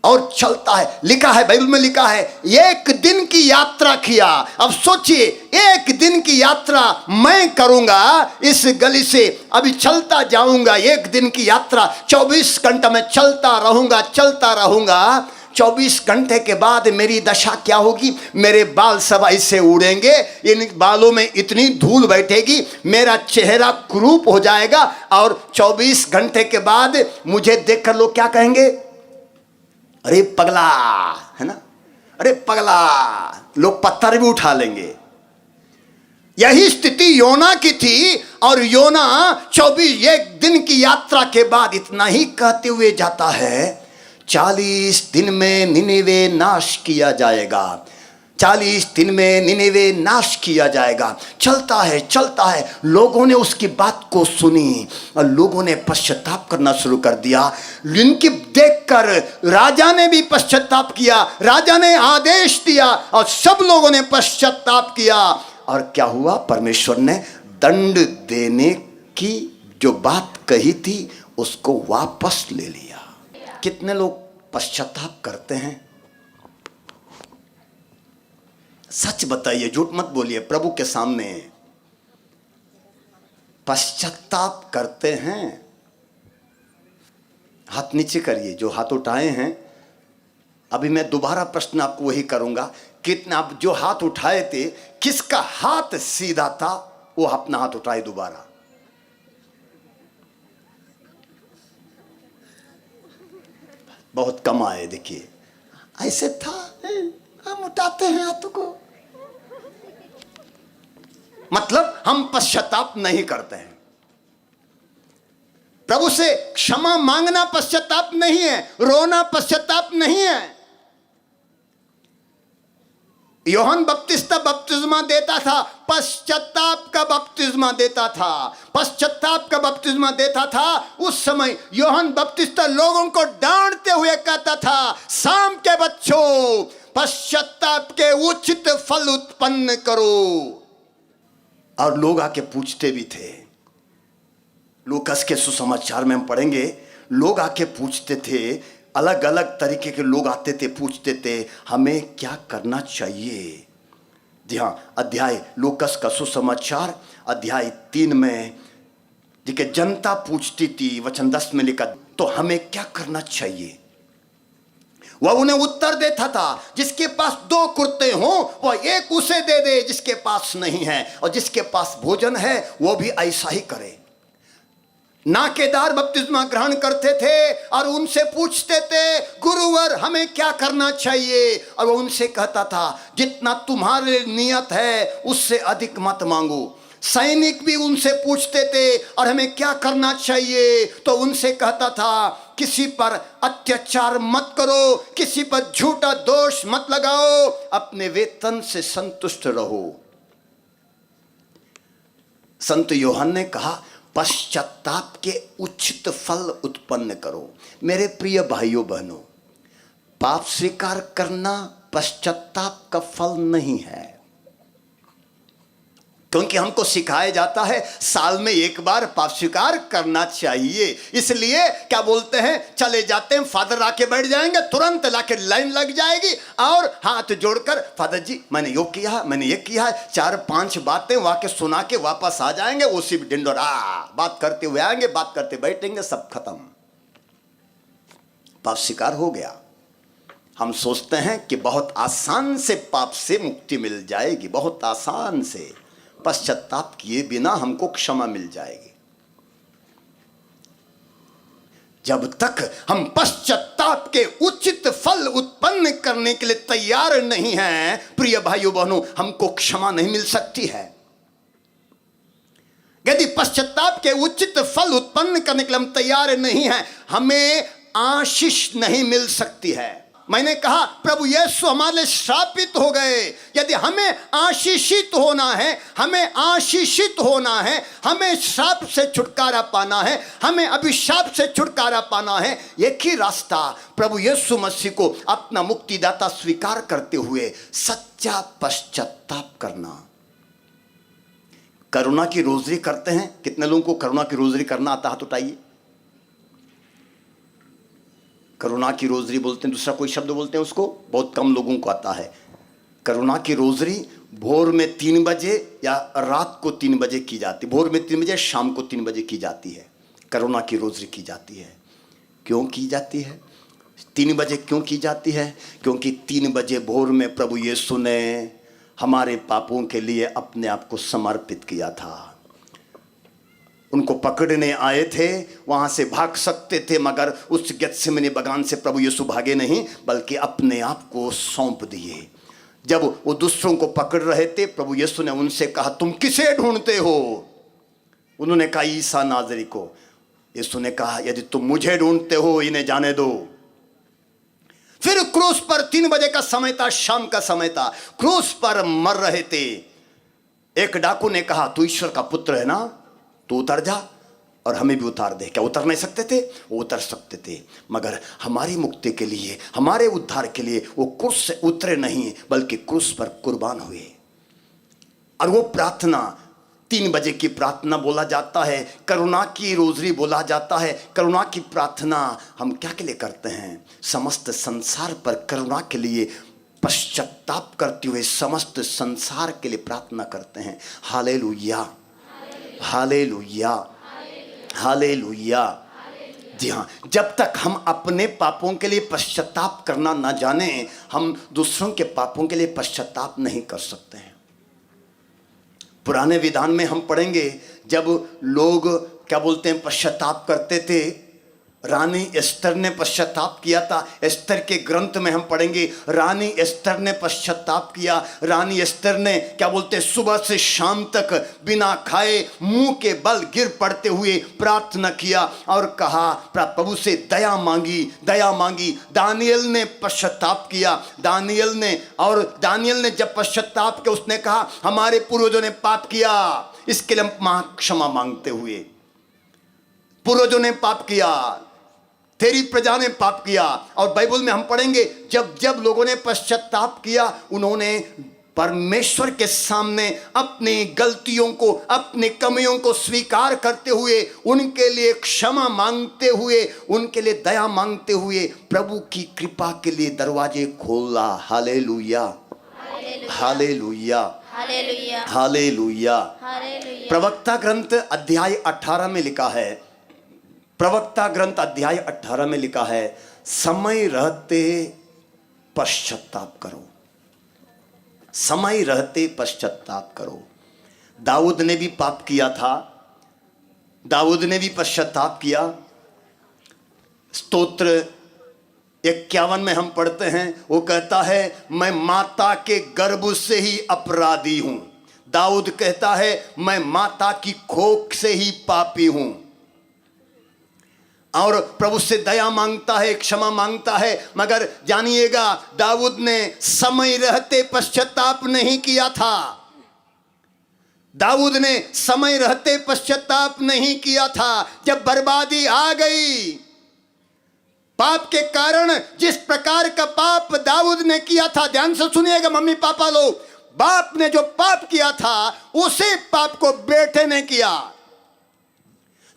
और चलता है, लिखा है बाइबल में, लिखा है 1 दिन की यात्रा किया। अब सोचिए, 1 दिन की यात्रा मैं करूंगा इस गली से, अभी चलता जाऊंगा, 1 दिन की यात्रा, 24 घंटा में चलता रहूंगा। 24 घंटे के बाद मेरी दशा क्या होगी? मेरे बाल सब ऐसे उड़ेंगे, इन बालों में इतनी धूल बैठेगी, मेरा चेहरा कुरूप हो जाएगा। और 24 घंटे के बाद मुझे देखकर लोग क्या कहेंगे? अरे पगला, है ना, अरे पगला। लोग पत्थर भी उठा लेंगे। यही स्थिति योना की थी, और योना 21 दिन की यात्रा के बाद इतना ही कहते हुए जाता है, 40 दिन में निनिवे नाश किया जाएगा, 40 दिन में निनिवे नाश किया जाएगा। चलता है, लोगों ने उसकी बात को सुनी और लोगों ने पश्चाताप करना शुरू कर दिया। इनकी देखकर राजा ने भी पश्चाताप किया, राजा ने आदेश दिया और सब लोगों ने पश्चाताप किया। और क्या हुआ? परमेश्वर ने दंड देने की जो बात कही थी उसको वापस ले लिया। कितने लोग पश्चाताप करते हैं? सच बताइए, झूठ मत बोलिए प्रभु के सामने। पश्चाताप करते हैं? हाथ नीचे करिए जो हाथ उठाए हैं। अभी मैं दोबारा प्रश्न आपको वही करूंगा, कितना आप जो हाथ उठाए थे किसका हाथ सीधा था? वो अपना हाथ उठाए दोबारा। बहुत कम आए। देखिए ऐसे था, हम उठाते हैं हाथों को, मतलब हम पश्चाताप नहीं करते हैं। प्रभु से क्षमा मांगना पश्चाताप नहीं है, रोना पश्चाताप नहीं है। यूहन्ना बपतिस्मा बपतिस्मा देता था, पश्चाताप का बपतिस्मा देता था, पश्चाताप का बपतिस्मा देता था। उस समय यूहन्ना बपतिस्मा लोगों को डांटते हुए कहता था, शाम के बच्चों पश्चाताप के उचित फल उत्पन्न करो। और लोग आके पूछते भी थे। लूकास के सुसमाचार में हम पढ़ेंगे, लोग आके पूछते थे, अलग अलग तरीके के लोग आते थे, पूछते थे हमें क्या करना चाहिए। जी हाँ, अध्याय लूकास का सुसमाचार अध्याय 3 में देखिए, जनता पूछती थी, वचन 10 में लिखा, तो हमें क्या करना चाहिए? वह उन्हें उत्तर देता था, जिसके पास 2 कुर्ते हों वह एक उसे दे दे जिसके पास नहीं है, और जिसके पास भोजन है वो भी ऐसा ही करे। नाकेदार बपतिस्मा ग्रहण करते थे और उनसे पूछते थे, गुरुवर हमें क्या करना चाहिए? और वो उनसे कहता था, जितना तुम्हारे नियत है उससे अधिक मत मांगो। सैनिक भी उनसे पूछते थे और हमें क्या करना चाहिए? तो उनसे कहता था, किसी पर अत्याचार मत करो, किसी पर झूठा दोष मत लगाओ, अपने वेतन से संतुष्ट रहो। संत यूहन्ना ने कहा, पश्चाताप के उचित फल उत्पन्न करो। मेरे प्रिय भाइयों बहनों, पाप स्वीकार करना पश्चाताप का फल नहीं है, क्योंकि हमको सिखाया जाता है साल में एक बार पाप स्वीकार करना चाहिए। इसलिए क्या बोलते हैं, चले जाते हैं, फादर आके बैठ जाएंगे, तुरंत लाके लाइन लग जाएगी और हाथ जोड़कर, फादर जी मैंने यो किया है, मैंने ये किया है, 4-5 बातें वहां के सुना के वापस आ जाएंगे। उसी डिंडोरा बात करते हुए आएंगे, बात करते बैठेंगे, सब खत्म, पाप स्वीकार हो गया। हम सोचते हैं कि बहुत आसान से पाप से मुक्ति मिल जाएगी, बहुत आसान से, पश्चाताप किए बिना हमको क्षमा मिल जाएगी। जब तक हम पश्चाताप के उचित फल उत्पन्न करने के लिए तैयार नहीं हैं, प्रिय भाइयों बहनों, हमको क्षमा नहीं मिल सकती है। यदि पश्चाताप के उचित फल उत्पन्न करने के लिए हम तैयार नहीं हैं, हमें आशीष नहीं मिल सकती है। मैंने कहा, प्रभु यीशु हमारे लिए श्रापित हो गए। यदि हमें आशीषित होना है, हमें आशीषित होना है, हमें श्राप से छुटकारा पाना है, हमें अभिशाप से छुटकारा पाना है, एक ही रास्ता, प्रभु यीशु मसीह को अपना मुक्तिदाता स्वीकार करते हुए सच्चा पश्चाताप करना। करुणा की रोजरी करते हैं? कितने लोगों को करुणा की रोजरी करना आता? हाथ उठाइए। करुणा की रोजरी बोलते हैं, दूसरा कोई शब्द बोलते हैं उसको, बहुत कम लोगों को आता है। करुणा की रोजरी भोर में 3 बजे या रात को 3 बजे की जाती, भोर में 3 बजे, शाम को 3 बजे की जाती है। करुणा की रोजरी की जाती है। क्यों की जाती है? 3 बजे क्यों की जाती है? क्योंकि 3 बजे भोर में प्रभु यीशु ने हमारे पापों के लिए अपने आप को समर्पित किया था। उनको पकड़ने आए थे, वहां से भाग सकते थे, मगर उस गेत्सेमनी बगान से प्रभु यीशु भागे नहीं, बल्कि अपने आप को सौंप दिए। जब वो दूसरों को पकड़ रहे थे, प्रभु यीशु ने उनसे कहा, तुम किसे ढूंढते हो? उन्होंने कहा, ईसा नाज़री को। यीशु ने कहा, यदि तुम मुझे ढूंढते हो, इन्हें जाने दो। फिर क्रूस पर 3 बजे का समय था, शाम का समय था, क्रूस पर मर रहे थे। एक डाकू ने कहा, तू ईश्वर का पुत्र है ना, तू उतर जा और हमें भी उतार दे। क्या उतर नहीं सकते थे? वो उतर सकते थे, मगर हमारी मुक्ति के लिए, हमारे उद्धार के लिए वो क्रूस से उतरे नहीं, बल्कि क्रूस पर कुर्बान हुए। और वो प्रार्थना 3 बजे की प्रार्थना बोला जाता है, करुणा की रोजरी बोला जाता है। करुणा की प्रार्थना हम क्या के लिए करते हैं? समस्त संसार पर करुणा के लिए पश्चाताप करते हुए समस्त संसार के लिए प्रार्थना करते हैं। Hallelujah, hallelujah, hallelujah. जी हाँ, जब तक हम अपने पापों के लिए पश्चाताप करना ना जाने, हम दूसरों के पापों के लिए पश्चाताप नहीं कर सकते हैं। पुराने विधान में हम पढ़ेंगे, जब लोग क्या बोलते हैं, पश्चाताप करते थे। रानी एस्तर ने पश्चाताप किया था। एस्तर के ग्रंथ में हम पढ़ेंगे, रानी एस्तर ने पश्चाताप किया। रानी एस्तर ने क्या बोलते हैं, सुबह से शाम तक बिना खाए मुंह के बल गिर पड़ते हुए प्रार्थना किया और कहा, प्रभु से दया मांगी, दया मांगी। दानियल ने पश्चाताप किया, दानियल ने जब पश्चाताप किया, उसने कहा, हमारे पूर्वजों ने पाप किया, इसके लिए हम क्षमा मांगते हुए। पूर्वजों ने पाप किया, तेरी प्रजा ने पाप किया। और बाइबल में हम पढ़ेंगे, जब जब लोगों ने पश्चाताप किया, उन्होंने परमेश्वर के सामने अपनी गलतियों को, अपनी कमियों को स्वीकार करते हुए, उनके लिए क्षमा मांगते हुए, उनके लिए दया मांगते हुए प्रभु की कृपा के लिए दरवाजे खोला। Hallelujah, hallelujah, hallelujah, hallelujah. Hallelujah. प्रवक्ता ग्रंथ अध्याय 18 में लिखा है, प्रवक्ता ग्रंथ अध्याय 18 में लिखा है, समय रहते पश्चाताप करो, समय रहते पश्चाताप करो। दाऊद ने भी पाप किया था, दाऊद ने भी पश्चाताप किया। स्तोत्र 51 में हम पढ़ते हैं, वो कहता है, मैं माता के गर्भ से ही अपराधी हूं। दाऊद कहता है, मैं माता की कोख से ही पापी हूं। और प्रभु से दया मांगता है, क्षमा मांगता है। मगर जानिएगा, दाऊद ने समय रहते पश्चाताप नहीं किया था। दाऊद ने समय रहते पश्चाताप नहीं किया था। जब बर्बादी आ गई, पाप के कारण, जिस प्रकार का पाप दाऊद ने किया था, ध्यान से सुनिएगा मम्मी पापा लोग, बाप ने जो पाप किया था, उसी पाप को बेटे ने किया।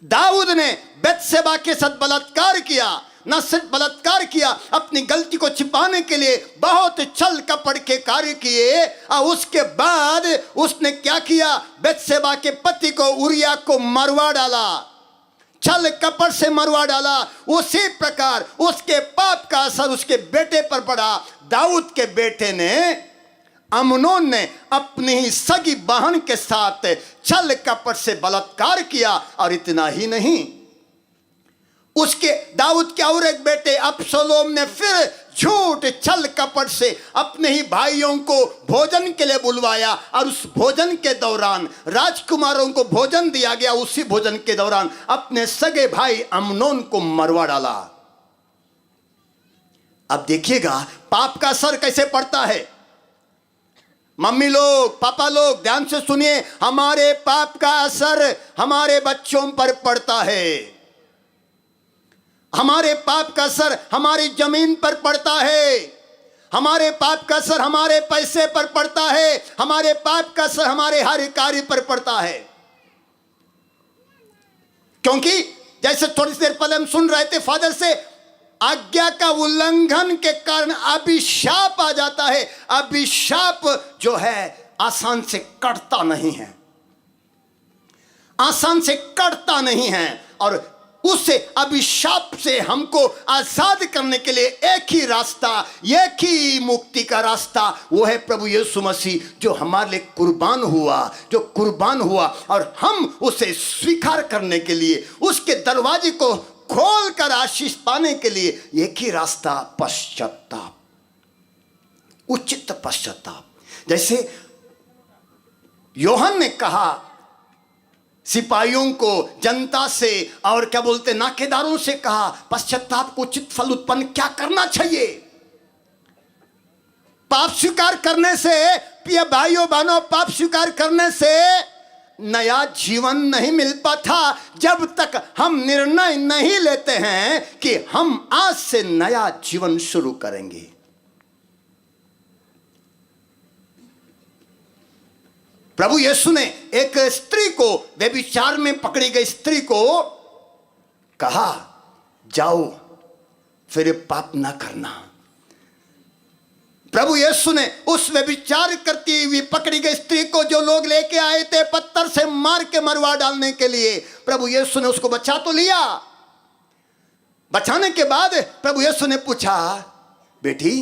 दाऊद ने बेत्शेबा के साथ बलात्कार किया। न सिर्फ बलात्कार किया, अपनी गलती को छिपाने के लिए बहुत छल कपट के कार्य किए। और उसके बाद उसने क्या किया, बेत्शेबा के पति को, उरिया को मरवा डाला, छल कपट से मरवा डाला। उसी प्रकार उसके पाप का असर उसके बेटे पर पड़ा। दाऊद के बेटे ने, अमनोन ने, अपनी ही सगी बहन के साथ छल कपट से बलात्कार किया। और इतना ही नहीं, उसके दाऊद के और एक बेटे अबसलोम ने फिर झूठ छल कपट से अपने ही भाइयों को भोजन के लिए बुलवाया। और उस भोजन के दौरान, राजकुमारों को भोजन दिया गया, उसी भोजन के दौरान अपने सगे भाई अमनोन को मरवा डाला। अब देखिएगा पाप का असर कैसे पड़ता है। मम्मी लोग, पापा लोग, ध्यान से सुनिए, हमारे पाप का असर हमारे बच्चों पर पड़ता है। हमारे पाप का असर हमारी जमीन पर पड़ता है। हमारे पाप का असर हमारे पैसे पर पड़ता है। हमारे पाप का असर हमारे हर कार्य पर पड़ता है। क्योंकि जैसे थोड़ी देर पहले हम सुन रहे थे फादर से, आज्ञा का उल्लंघन के कारण अभिशाप आ जाता है। अभिशाप जो है आसान से कटता नहीं है, आसान से कटता नहीं है। और उससे, अभिशाप से हमको आजाद करने के लिए एक ही रास्ता, एक ही मुक्ति का रास्ता, वो है प्रभु यीशु मसीह, जो हमारे लिए कुर्बान हुआ, जो कुर्बान हुआ। और हम उसे स्वीकार करने के लिए, उसके दरवाजे को खोल कर आशीष पाने के लिए एक ही रास्ता, पश्चाताप। उचित पश्चाताप। जैसे यूहन्ना ने कहा सिपाहियों को, जनता से, और क्या बोलते नाकेदारों से कहा, पश्चाताप को उचित फल उत्पन्न क्या करना चाहिए। पाप स्वीकार करने से, प्रिय भाइयों बहनों, पाप स्वीकार करने से नया जीवन नहीं मिल पाता जब तक हम निर्णय नहीं लेते हैं कि हम आज से नया जीवन शुरू करेंगे। प्रभु यीशु ने एक स्त्री को, व्यभिचार में पकड़ी गई स्त्री को कहा, जाओ फिर पाप ना करना। प्रभु यीशु ने उस व्यभिचार करती हुई पकड़ी गई स्त्री को, जो लोग लेके आए थे पत्थर से मार के मरवा डालने के लिए, प्रभु यीशु ने उसको बचा तो लिया। बचाने के बाद प्रभु यीशु ने पूछा, बेटी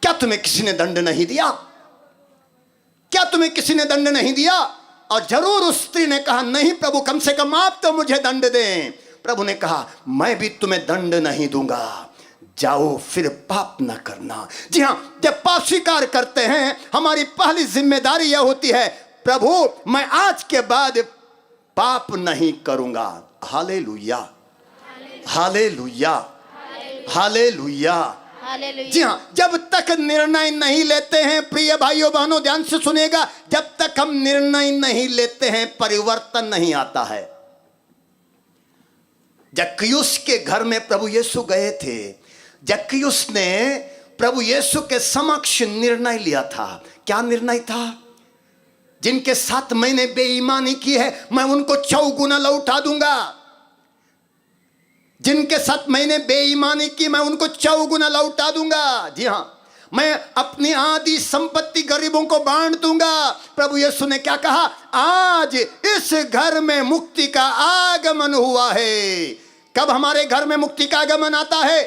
क्या तुम्हें किसी ने दंड नहीं दिया? क्या तुम्हें किसी ने दंड नहीं दिया? और जरूर उस स्त्री ने कहा, नहीं प्रभु, कम से कम आप तो मुझे दंड दें। प्रभु ने कहा, मैं भी तुम्हें दंड नहीं दूंगा, जाओ फिर पाप न करना। जी हां, जब पाप स्वीकार करते हैं हमारी पहली जिम्मेदारी यह होती है, प्रभु मैं आज के बाद पाप नहीं करूंगा। Hallelujah, hallelujah, hallelujah. जी हाँ, जब तक निर्णय नहीं लेते हैं, प्रिय भाइयों बहनों ध्यान से सुनिएगा, जब तक हम निर्णय नहीं लेते हैं परिवर्तन नहीं आता है। जक्कयुस के घर में प्रभु यीशु गए थे। जक्कयुस ने प्रभु यीशु के समक्ष निर्णय लिया था। क्या निर्णय था? जिनके 7 महीने बेईमानी की है मैं उनको 4 गुना लौटा दूंगा। जिनके 7 महीने बेईमानी की मैं उनको 4 गुना लौटा दूंगा। जी हां, मैं अपनी आधी संपत्ति गरीबों को बांट दूंगा। प्रभु यीशु ने क्या कहा? आज इस घर में मुक्ति का आगमन हुआ है। कब हमारे घर में मुक्ति का आगमन आता है?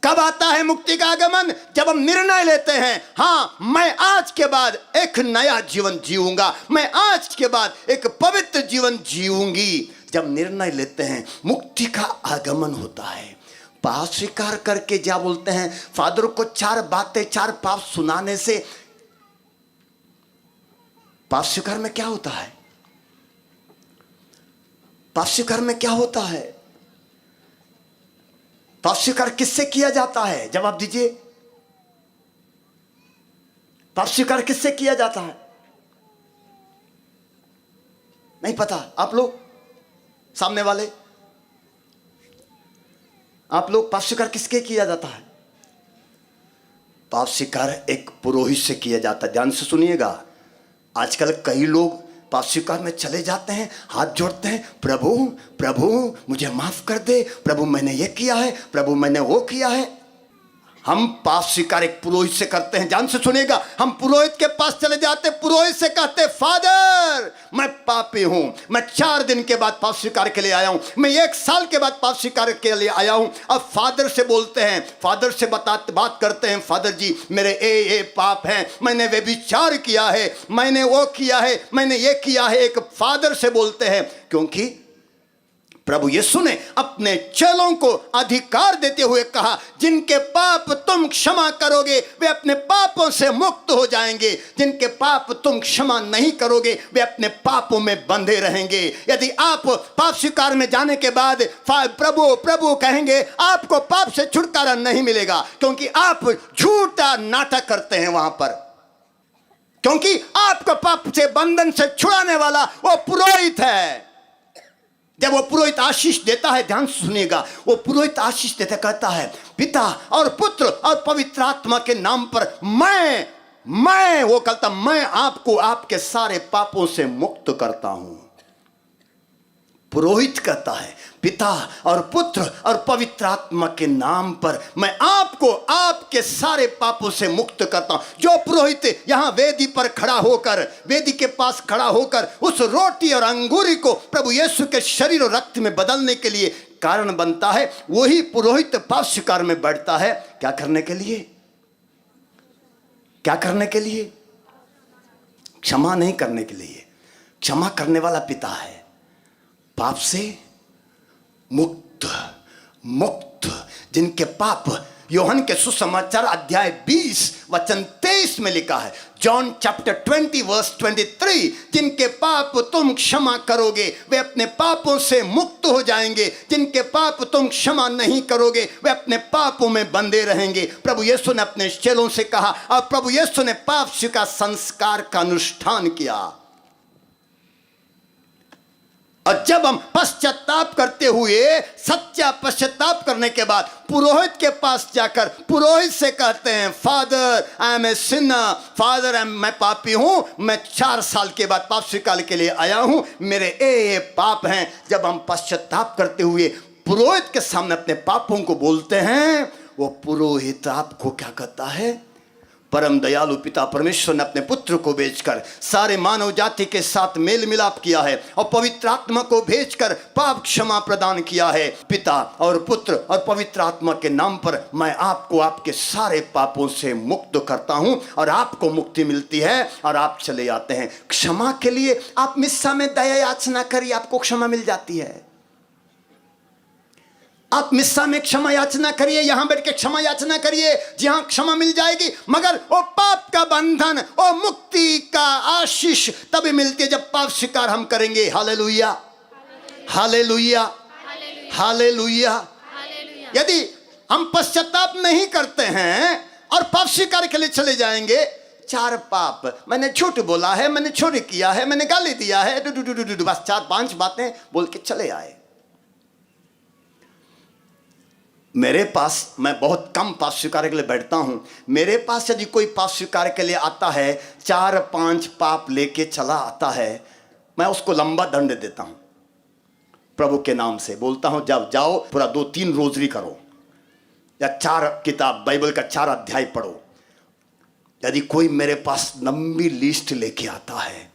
कब आता है मुक्ति का आगमन? जब हम निर्णय लेते हैं, हाँ मैं आज के बाद एक नया जीवन जीऊंगा, मैं आज के बाद एक पवित्र जीवन जीऊंगी। जब निर्णय लेते हैं मुक्ति का आगमन होता है। पाप स्वीकार करके क्या बोलते हैं, फादर को 4 बातें 4 पाप सुनाने से पाप स्वीकार में क्या होता है? पाप स्वीकार में क्या होता है? पाप स्वीकार किससे किया जाता है? जवाब दीजिए। पाप स्वीकार किससे किया जाता है? नहीं पता? आप लोग सामने वाले, आप लोग पाप स्वीकार किसके किया जाता है? पाप स्वीकार एक पुरोहित से किया जाता है। ध्यान से सुनिएगा। आजकल कई लोग पाप स्वीकार में चले जाते हैं, हाथ जोड़ते हैं, प्रभु प्रभु मुझे माफ कर दे, प्रभु मैंने ये किया है, प्रभु मैंने वो किया है। हम पाप स्वीकार एक पुरोहित से करते हैं। ध्यान से सुनिएगा। हम पुरोहित के पास चले जाते, पुरोहित से कहते, फादर मैं पापी हूं, मैं 4 दिन के बाद पाप स्वीकार के लिए आया हूं, मैं 1 साल के बाद पाप स्वीकार के लिए आया हूं। अब फादर से बोलते हैं, फादर से बात करते हैं, फादर जी मेरे ये पाप हैं, मैंने व्यभिचार किया है, मैंने वो किया है, मैंने ये किया है। एक फादर से बोलते हैं, क्योंकि प्रभु यीशु ने अपने चेलों को अधिकार देते हुए कहा, जिनके पाप तुम क्षमा करोगे वे अपने पापों से मुक्त हो जाएंगे, जिनके पाप तुम क्षमा नहीं करोगे वे अपने पापों में बंधे रहेंगे। यदि आप पाप स्वीकार में जाने के बाद प्रभु प्रभु कहेंगे, आपको पाप से छुटकारा नहीं मिलेगा, क्योंकि आप झूठा नाटक करते हैं वहां पर। क्योंकि आपको पाप से बंधन से छुड़ाने वाला वो पुरोहित है। जब वो पुरोहित आशीष देता है, ध्यान सुनिएगा, वो पुरोहित आशीष देता कहता है, पिता और पुत्र और पवित्र आत्मा के नाम पर मैं वो कहता, मैं आपको आपके सारे पापों से मुक्त करता हूं। पुरोहित कहता है, पिता और पुत्र और पवित्र आत्मा के नाम पर मैं आपको आपके सारे पापों से मुक्त करता हूं। जो पुरोहित यहां वेदी पर खड़ा होकर, वेदी के पास खड़ा होकर उस रोटी और अंगूरी को प्रभु यीशु के शरीर और रक्त में बदलने के लिए कारण बनता है, वही पुरोहित पाप स्वीकार में बैठता है। क्या करने के लिए? क्या करने के लिए? क्षमा नहीं करने के लिए। क्षमा करने वाला पिता है। पाप से मुक्त जिनके पाप योहन के सुसमाचार अध्याय 20 वचन 23 में लिखा है, जॉन चैप्टर 20 वर्स 23, जिनके पाप तुम क्षमा करोगे वे अपने पापों से मुक्त हो जाएंगे, जिनके पाप तुम क्षमा नहीं करोगे वे अपने पापों में बंधे रहेंगे। प्रभु यीशु ने अपने चेलों से कहा और प्रभु यीशु ने पाप का संस्कार का अनुष्ठान किया। और जब हम पश्चाताप करते हुए, सच्चा पश्चाताप करने के बाद पुरोहित के पास जाकर पुरोहित से कहते हैं, father I am a sinner, father मैं पापी हूं, मैं 4 साल के बाद पाप स्वीकार के लिए आया हूं, मेरे ये पाप हैं। जब हम पश्चाताप करते हुए पुरोहित के सामने अपने पापों को बोलते हैं, वो पुरोहित आपको क्या कहता है? परम दयालु पिता परमेश्वर ने अपने पुत्र को भेजकर सारे मानव जाति के साथ मेल मिलाप किया है और पवित्र आत्मा को भेजकर पाप क्षमा प्रदान किया है। पिता और पुत्र और पवित्र आत्मा के नाम पर मैं आपको आपके सारे पापों से मुक्त करता हूं और आपको मुक्ति मिलती है और आप चले आते हैं। क्षमा के लिए आप मिस्सा में दया याचना करिए, आपको क्षमा मिल जाती है। आप मिस्सा में क्षमा याचना करिए, यहां बैठ के क्षमा याचना करिए, जहां क्षमा मिल जाएगी। मगर वो पाप का बंधन, वो मुक्ति का आशीष तभी मिलती है जब पाप स्वीकार हम करेंगे। Hallelujah, hallelujah, hallelujah. यदि हम पश्चाताप नहीं करते हैं और पाप स्वीकार के लिए चले जाएंगे, 4 पाप, मैंने झूठ बोला है, मैंने चोरी किया है, मैंने गाली दिया है, बस 4-5 बातें बोल के चले आए। मेरे पास, मैं बहुत कम पाप स्वीकार के लिए बैठता हूं, मेरे पास यदि कोई पाप स्वीकार के लिए आता है, 4-5 पाप लेके चला आता है, मैं उसको लंबा दंड देता हूं। प्रभु के नाम से बोलता हूं, जब जाओ पूरा 2-3 रोजरी करो या 4 किताब बाइबल का 4 अध्याय पढ़ो। यदि कोई मेरे पास लंबी लिस्ट लेके आता है,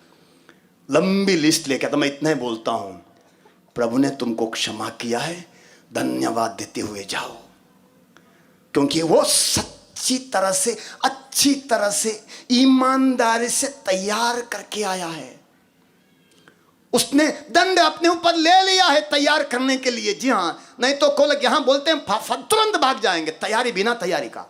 लंबी लिस्ट लेके आता, मैं इतना ही बोलता हूं, प्रभु ने तुमको क्षमा किया है, धन्यवाद देते हुए जाओ, क्योंकि वो सच्ची तरह से, अच्छी तरह से, ईमानदारी से तैयार करके आया है। उसने दंड अपने ऊपर ले लिया है तैयार करने के लिए। जी हां, नहीं तो को लोग यहां बोलते हैं तुरंत भाग जाएंगे, तैयारी बिना तैयारी का,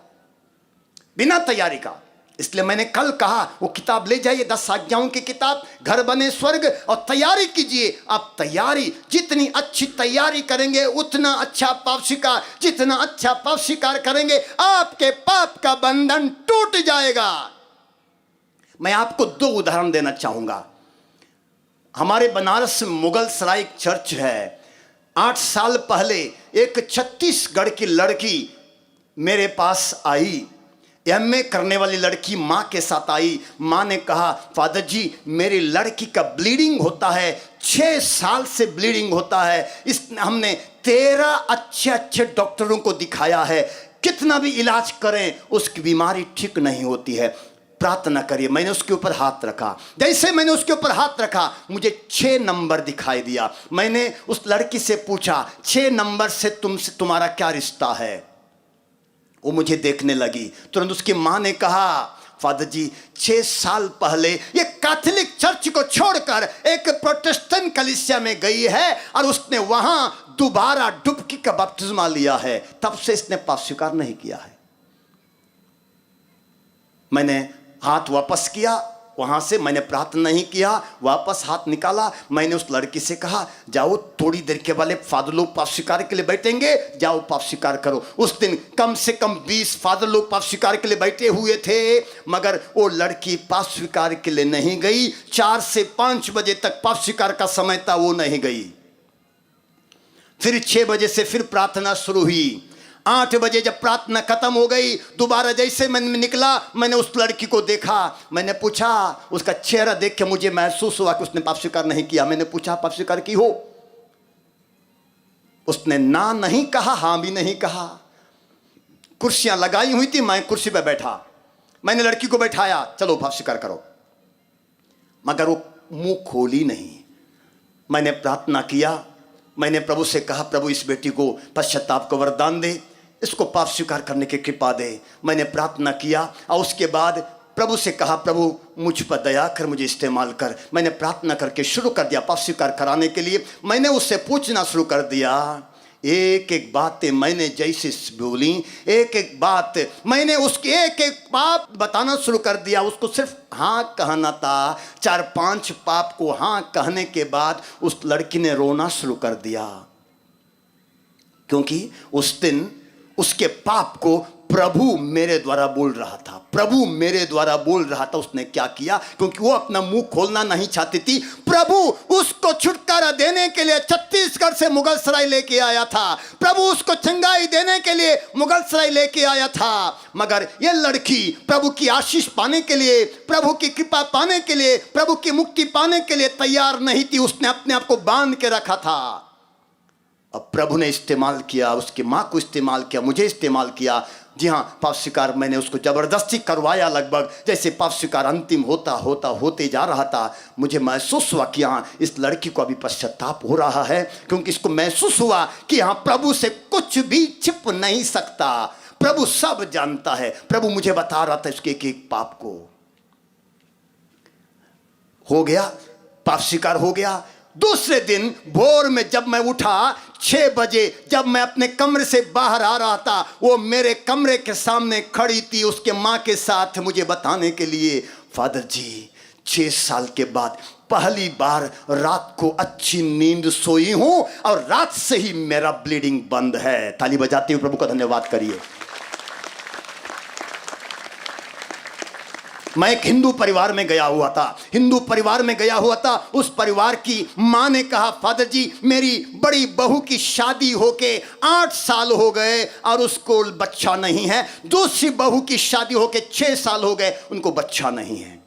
बिना तैयारी का। इसलिए मैंने कल कहा वो किताब ले जाइए, 10 आज्ञाओं की किताब, घर बने स्वर्ग, और तैयारी कीजिए। आप तैयारी, जितनी अच्छी तैयारी करेंगे उतना अच्छा पाप स्वीकार, जितना अच्छा पाप स्वीकार करेंगे आपके पाप का बंधन टूट जाएगा। मैं आपको 2 उदाहरण देना चाहूंगा। हमारे बनारस में मुगल सराय एक चर्च है। 8 साल पहले एक छत्तीसगढ़ की लड़की मेरे पास आई, एमए करने वाली लड़की माँ के साथ आई। माँ ने कहा, फादर जी मेरी लड़की का ब्लीडिंग होता है, 6 साल से ब्लीडिंग होता है। हमने 13 अच्छे डॉक्टरों को दिखाया है, कितना भी इलाज करें उसकी बीमारी ठीक नहीं होती है, प्रार्थना करिए। मैंने उसके ऊपर हाथ रखा, जैसे मैंने उसके ऊपर हाथ रखा मुझे 6 नंबर दिखाई दिया। मैंने उस लड़की से पूछा, 6 नंबर से तुम्हारा क्या रिश्ता है? वो मुझे देखने लगी। तुरंत उसकी मां ने कहा, फादर जी 6 साल पहले ये कैथोलिक चर्च को छोड़कर एक प्रोटेस्टेंट कलीसिया में गई है और उसने वहां दोबारा डुबकी का बपतिस्मा लिया है, तब से इसने पाप स्वीकार नहीं किया है। मैंने हाथ वापस किया, वहां से मैंने प्रार्थना नहीं किया, वापस हाथ निकाला। मैंने उस लड़की से कहा, जाओ थोड़ी देर के वाले फादर लोग पाप स्वीकार के लिए बैठेंगे, जाओ पाप स्वीकार करो। उस दिन कम से कम 20 फादर लोग पाप स्वीकार के लिए बैठे हुए थे, मगर वो लड़की पाप स्वीकार के लिए नहीं गई। 4 से 5 बजे तक पाप स्वीकार का समय था, वो नहीं गई। फिर 6 बजे से फिर प्रार्थना शुरू हुई। 8 बजे जब प्रार्थना खत्म हो गई, दोबारा जैसे मैं निकला, मैंने उस लड़की को देखा। मैंने पूछा, उसका चेहरा देख के मुझे महसूस हुआ कि उसने पाप स्वीकार नहीं किया। मैंने पूछा, पाप स्वीकार की हो? उसने ना नहीं कहा, हां भी नहीं कहा। कुर्सियां लगाई हुई थी, मैं कुर्सी पर बैठा। मैंने लड़की को बैठाया, चलो पाप स्वीकार करो, मगर वो मुंह खोली नहीं। मैंने प्रार्थना किया, मैंने प्रभु से कहा, प्रभु इस बेटी को पश्चाताप का वरदान दे, इसको पाप स्वीकार करने की कृपा दे। मैंने प्रार्थना किया और उसके बाद प्रभु से कहा, प्रभु मुझ पर दया कर, मुझे इस्तेमाल कर। मैंने प्रार्थना करके शुरू कर दिया पाप स्वीकार कराने के लिए। मैंने उससे पूछना शुरू कर दिया, एक एक बातें मैंने जैसे बोली, एक एक बात मैंने उसके एक एक पाप बताना शुरू कर दिया। उसको सिर्फ हाँ कहना था। 4-5 पाप को हाँ कहने के बाद उस लड़की ने रोना शुरू कर दिया, क्योंकि उस दिन उसके पाप को प्रभु मेरे द्वारा बोल रहा था। प्रभु मेरे द्वारा बोल रहा था। उसने क्या किया? क्योंकि वो अपना मुंह खोलना नहीं चाहती थी, प्रभु उसको छुटकारा देने के लिए छत्तीसगढ़ से मुगल सराय लेके आया था। प्रभु उसको चंगाई देने के लिए मुगल सराय लेके आया था। मगर ये लड़की प्रभु की आशीष पाने के लिए, प्रभु की कृपा पाने के लिए, प्रभु की मुक्ति पाने के लिए तैयार नहीं थी। उसने अपने आप को बांध के रखा था। अब प्रभु ने इस्तेमाल किया, उसकी माँ को इस्तेमाल किया, मुझे इस्तेमाल किया। जी हाँ, पाप स्वीकार मैंने उसको जबरदस्ती करवाया। लगभग जैसे पाप स्वीकार अंतिम होते जा रहा था, मुझे महसूस हुआ कि हाँ, इस लड़की को अभी पश्चाताप हो रहा है, क्योंकि इसको महसूस हुआ कि हाँ, प्रभु से कुछ भी छिप नहीं सकता। प्रभु सब जानता है। प्रभु मुझे बता रहा था इसके एक एक पाप को। हो गया, पाप स्वीकार हो गया। दूसरे दिन भोर में जब मैं उठा 6 बजे, जब मैं अपने कमरे से बाहर आ रहा था, वो मेरे कमरे के सामने खड़ी थी उसके माँ के साथ, मुझे बताने के लिए, फादर जी 6 साल के बाद पहली बार रात को अच्छी नींद सोई हूं और रात से ही मेरा ब्लीडिंग बंद है। ताली बजाते हुए प्रभु का धन्यवाद करिए। मैं एक हिंदू परिवार में गया हुआ था। उस परिवार की माँ ने कहा, फादर जी मेरी बड़ी बहू की शादी होके 8 साल हो गए और उसको बच्चा नहीं है। दूसरी बहू की शादी होके 6 साल हो गए, उनको बच्चा नहीं है।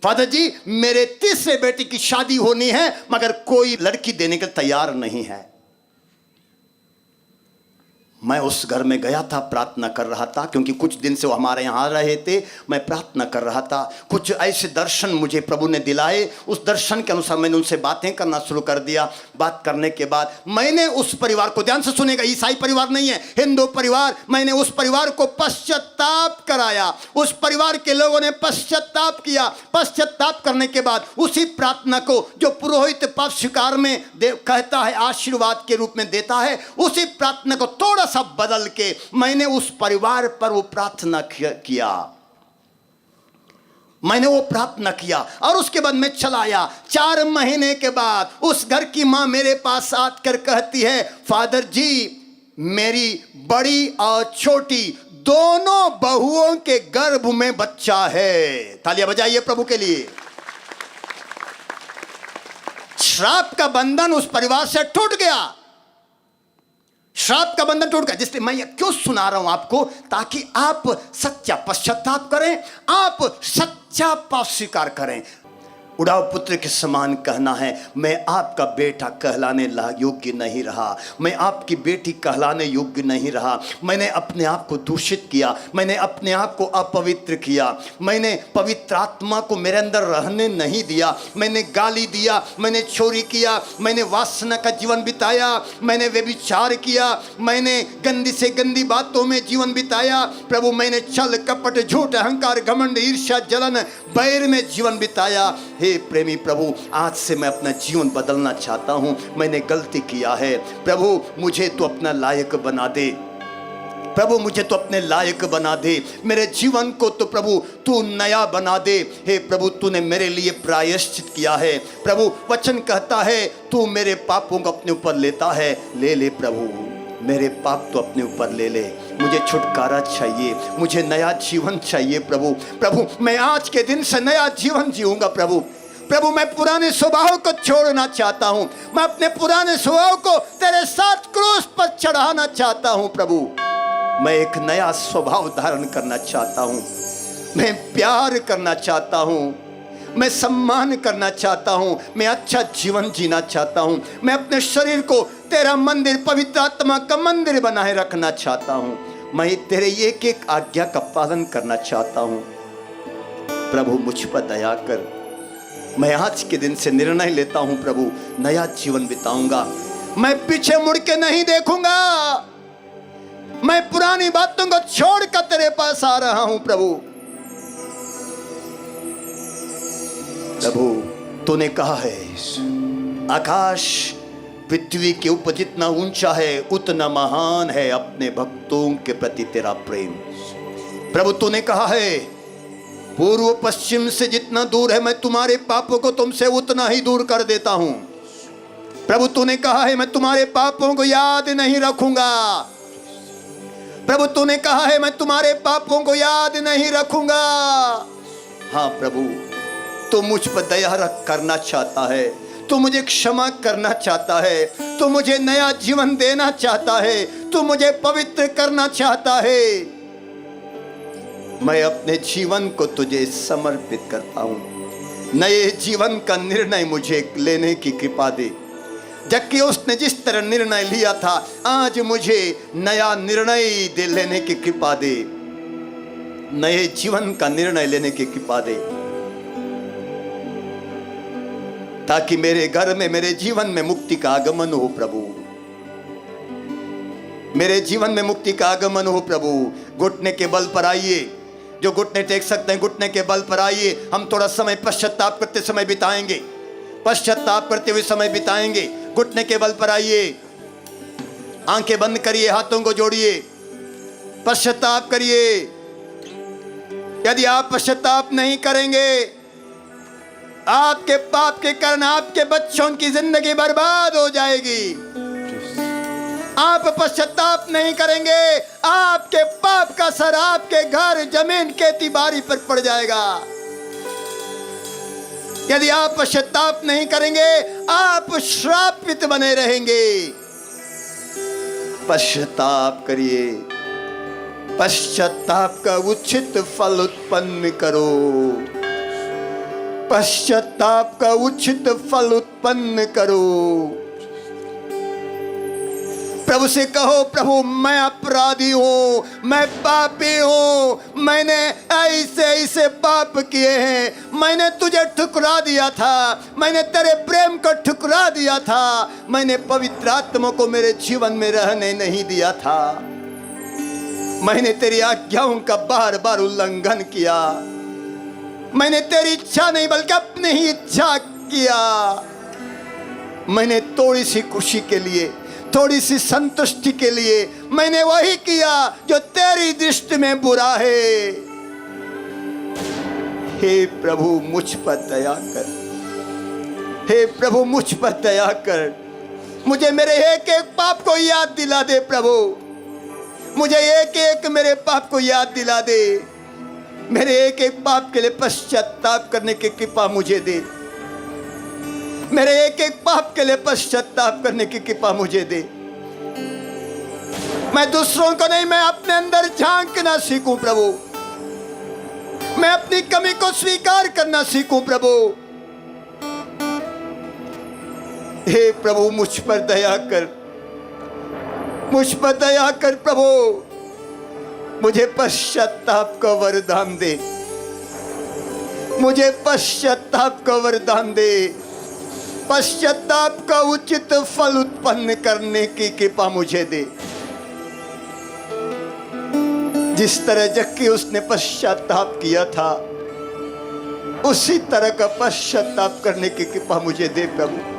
फादर जी मेरे तीसरे बेटे की शादी होनी है, मगर कोई लड़की देने के तैयार नहीं है। मैं उस घर में गया था, प्रार्थना कर रहा था, क्योंकि कुछ दिन से वो हमारे यहाँ रहे थे। मैं प्रार्थना कर रहा था। कुछ ऐसे दर्शन मुझे प्रभु ने दिलाए। उस दर्शन के अनुसार मैंने उनसे बातें करना शुरू कर दिया। बात करने के बाद मैंने उस परिवार को, ध्यान से सुनेगा, ईसाई परिवार नहीं है, हिंदू परिवार, मैंने उस परिवार को पश्चाताप कराया। उस परिवार के लोगों ने पश्चाताप किया। पश्चाताप करने के बाद उसी प्रार्थना को जो पुरोहित पाप स्वीकार में कहता है, आशीर्वाद के रूप में देता है, उसी प्रार्थना को थोड़ा सब बदल के मैंने उस परिवार पर वो प्रार्थना किया। मैंने वो प्रार्थना किया और उसके बाद मैं चला आया। 4 महीने के बाद उस घर की मां मेरे पास आकर कहती है, फादर जी मेरी बड़ी और छोटी दोनों बहुओं के गर्भ में बच्चा है। तालियां बजाइए प्रभु के लिए। श्राप का बंधन उस परिवार से टूट गया। श्राप का बंधन टूट गया। जिसलिए मैं ये क्यों सुना रहा हूं आपको, ताकि आप सच्चा पश्चाताप करें, आप सच्चा पाप स्वीकार करें। उड़ाव पुत्र के समान कहना है, मैं आपका बेटा कहलाने योग्य नहीं रहा, मैं आपकी बेटी कहलाने योग्य नहीं रहा। मैंने अपने आप को दूषित किया, मैंने अपने आप को अपवित्र किया, मैंने पवित्र आत्मा को मेरे अंदर रहने नहीं दिया। मैंने गाली दिया, मैंने चोरी किया, मैंने वासना का जीवन बिताया, मैंने व्यभिचार किया, मैंने गंदी से गंदी बातों में जीवन बिताया। प्रभु मैंने छल कपट झूठ अहंकार घमंड ईर्ष्या जलन बैर में जीवन बिताया। हे प्रेमी प्रभु, आज से मैं अपना जीवन बदलना चाहता हूं। मैंने गलती किया है। प्रभु मुझे तो अपना लायक बना दे। प्रभु मुझे तो अपने लायक बना दे। मेरे जीवन को तो प्रभु तू नया बना दे। हे प्रभु तूने मेरे लिए प्रायश्चित किया है। प्रभु वचन कहता है तू मेरे पापों को अपने ऊपर लेता है। ले ले प्रभु, मेरे पाप तो अपने ऊपर ले ले। मुझे छुटकारा चाहिए, मुझे नया जीवन चाहिए प्रभु। प्रभु मैं आज के दिन से नया जीवन जीऊंगा प्रभु। प्रभु मैं पुराने स्वभाव को छोड़ना चाहता हूं। मैं अपने पुराने स्वभाव को तेरे साथ क्रूस पर चढ़ाना चाहता हूं प्रभु। मैं एक नया स्वभाव धारण करना चाहता हूं। मैं प्यार करना चाहता हूं, मैं सम्मान करना चाहता हूं, मैं अच्छा जीवन जीना चाहता हूं। मैं अपने शरीर को तेरा मंदिर, पवित्र आत्मा का मंदिर बनाए रखना चाहता हूं। मैं तेरे एक एक आज्ञा का पालन करना चाहता हूं। प्रभु मुझ पर दया कर। मैं आज के दिन से निर्णय लेता हूं प्रभु, नया जीवन बिताऊंगा। मैं पीछे मुड़ के नहीं देखूंगा। मैं पुरानी बातों को छोड़कर तेरे पास आ रहा हूं प्रभु। प्रभु तूने कहा है आकाश पृथ्वी के ऊपर जितना ऊंचा है उतना महान है अपने भक्तों के प्रति तेरा प्रेम। प्रभु तूने कहा है पूर्व पश्चिम से जितना दूर है मैं तुम्हारे पापों को तुमसे उतना ही दूर कर देता हूं। प्रभु तूने कहा है मैं तुम्हारे पापों को याद नहीं रखूंगा। प्रभु तूने कहा है मैं तुम्हारे पापों को याद नहीं रखूंगा। हाँ प्रभु, तू मुझ पर दया रख करना चाहता है, तू मुझे क्षमा करना चाहता है, तू मुझे नया जीवन देना चाहता है, तू मुझे पवित्र करना चाहता है। मैं अपने जीवन को तुझे समर्पित करता हूं। नए जीवन का निर्णय मुझे लेने की कृपा दे। जबकि उसने जिस तरह निर्णय लिया था आज मुझे नया निर्णय दे लेने की कृपा दे। नए जीवन का निर्णय लेने की कृपा दे ताकि मेरे घर में मेरे जीवन में मुक्ति का आगमन हो प्रभु। मेरे जीवन में मुक्ति का आगमन हो प्रभु। घुटने के बल पर आइए, जो घुटने टेक सकते हैं घुटने के बल पर आइए। हम थोड़ा समय पश्चाताप करते समय बिताएंगे, पश्चाताप करते हुए समय बिताएंगे। घुटने के बल पर आइए, आंखें बंद करिए, हाथों को जोड़िए, पश्चाताप करिए। यदि आप पश्चाताप नहीं करेंगे आपके पाप के कारण आपके बच्चों की जिंदगी बर्बाद हो जाएगी। आप पश्चाताप नहीं करेंगे आपके पाप का असर आपके घर जमीन खेती बाड़ी पर पड़ जाएगा। यदि आप पश्चाताप नहीं करेंगे आप श्रापित बने रहेंगे। पश्चाताप करिए, पश्चाताप का उचित फल उत्पन्न करो। पश्चाताप का उचित फल उत्पन्न करो। प्रभु से कहो प्रभु मैं अपराधी हूं, मैं पापी हूं, मैंने ऐसे ऐसे पाप किए हैं, मैंने तुझे ठुकरा दिया था, मैंने तेरे प्रेम को ठुकरा दिया था, मैंने पवित्र आत्मा को मेरे जीवन में रहने नहीं दिया था, मैंने तेरी आज्ञाओं का बार बार उल्लंघन किया, मैंने तेरी इच्छा नहीं बल्कि अपनी ही इच्छा किया। मैंने थोड़ी सी खुशी के लिए, थोड़ी सी संतुष्टि के लिए मैंने वही किया जो तेरी दृष्टि में बुरा है। हे प्रभु मुझ पर दया कर, हे प्रभु मुझ पर दया कर। मुझे मेरे एक एक पाप को याद दिला दे प्रभु, मुझे एक एक मेरे पाप को याद दिला दे। मेरे एक एक पाप के लिए पश्चाताप करने की कृपा मुझे दे। मेरे एक एक पाप के लिए पश्चाताप करने की कृपा मुझे दे। मैं दूसरों को नहीं, मैं अपने अंदर झांकना सीखूं प्रभु। मैं अपनी कमी को स्वीकार करना सीखूं प्रभु। हे प्रभु मुझ पर दया कर, मुझ पर दया कर प्रभु। मुझे पश्चाताप का वरदान दे, मुझे पश्चाताप का वरदान दे। पश्चाताप का उचित फल उत्पन्न करने की कृपा मुझे दे। जिस तरह जक्की उसने पश्चाताप किया था उसी तरह का पश्चाताप करने की कृपा मुझे दे प्रभु।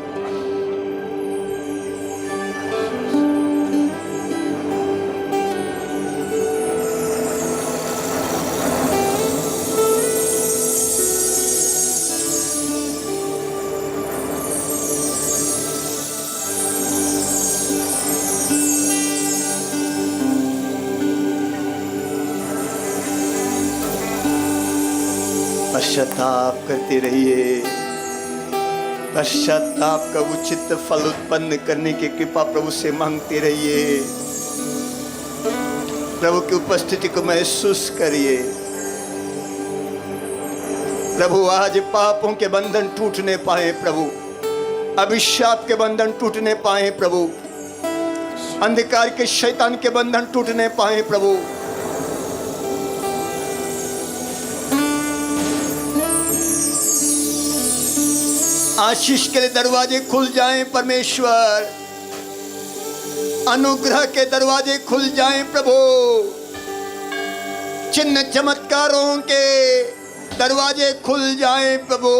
पश्चाताप करते रहिए। पश्चाताप का उचित फल उत्पन्न करने की कृपा प्रभु से मांगते रहिए। प्रभु की उपस्थिति को महसूस करिए। प्रभु आज पापों के बंधन टूटने पाए प्रभु, अभिशाप के बंधन टूटने पाए प्रभु, अंधकार के शैतान के बंधन टूटने पाए प्रभु। आशीष के लिए दरवाजे खुल जाएं परमेश्वर, अनुग्रह के दरवाजे खुल जाएं प्रभु, चिन्ह चमत्कारों के दरवाजे खुल जाएं प्रभु।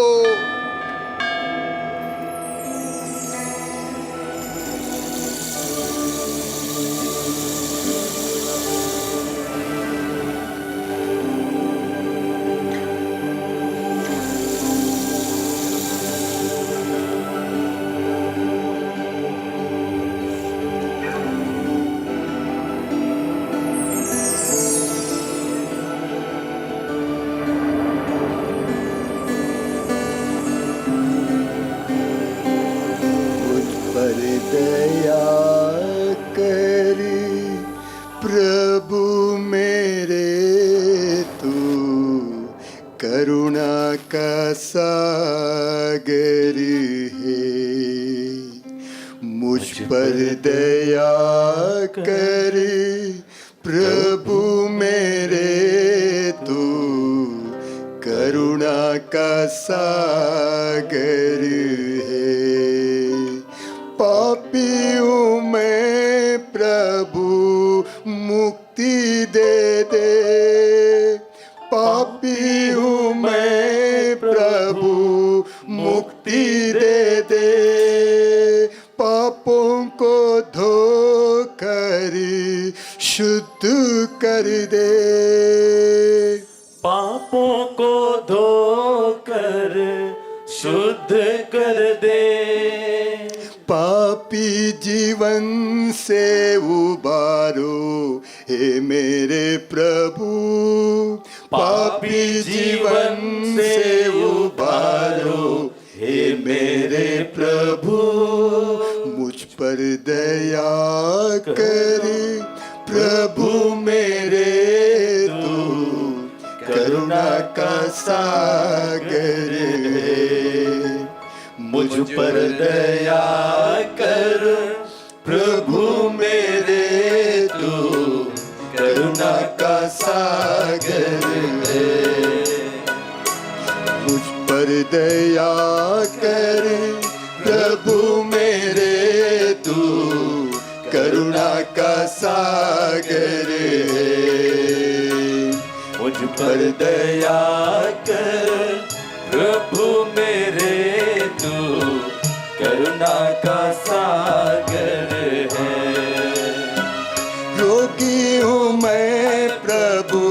प्रभु मेरे तू करुणा का सागर है, मुझ पर दया कर प्रभु मेरे तू करुणा का सागर है। पापी हूँ मैं प्रभु मुक्ति दे दे, पापी हूँ मैं प्रभु मुक्ति दे दे, पापों को धोकर शुद्ध कर दे, पापों को धोकर शुद्ध कर दे, पापी जीवन से उबारो हे मेरे प्रभु, पापी जीवन से उबारो हे मेरे प्रभु, मुझ पर दया कर प्रभु मेरे तू करुणा का सागर है, मुझ पर दया कर प्रभु मेरे तू करुणा का सागर है, मुझ पर दया कर प्रभु मेरे तू करुणा का सागर है, मुझ पर दया कर प्रभु मेरे तू करुणा का सागर है। रोगी हूँ मैं प्रभु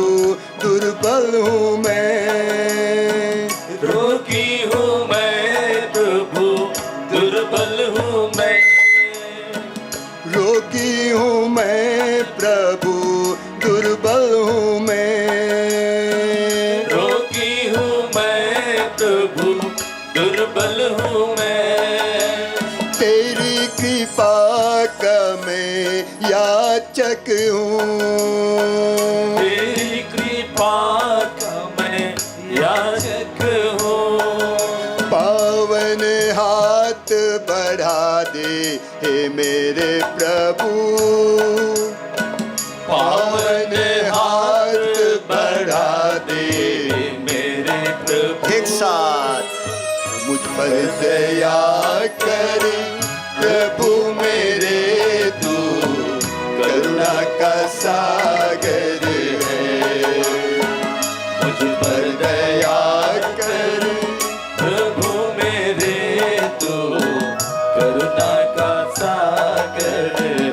दुर्बल हूँ मैं, रोगी हूँ मैं प्रभु दुर्बल हूँ मैं, रोगी हूँ मैं प्रभु दुर्बल हूँ मैं, रोगी हूँ मैं प्रभु दुर्बल हूँ मैं, तेरी कृपा का मैं याचक हूँ, तेरी कृपा का मैं याचक हूँ, पावन हाथ बढ़ा दे हे मेरे प्रभु, पावन हाथ बढ़ा दे मेरे प्रभु, एक साथ मुझ पर दया कर प्रभु मेरे तू करुणा का सागर है, मुझ पर दया कर प्रभु मेरे तू करुणा का सागर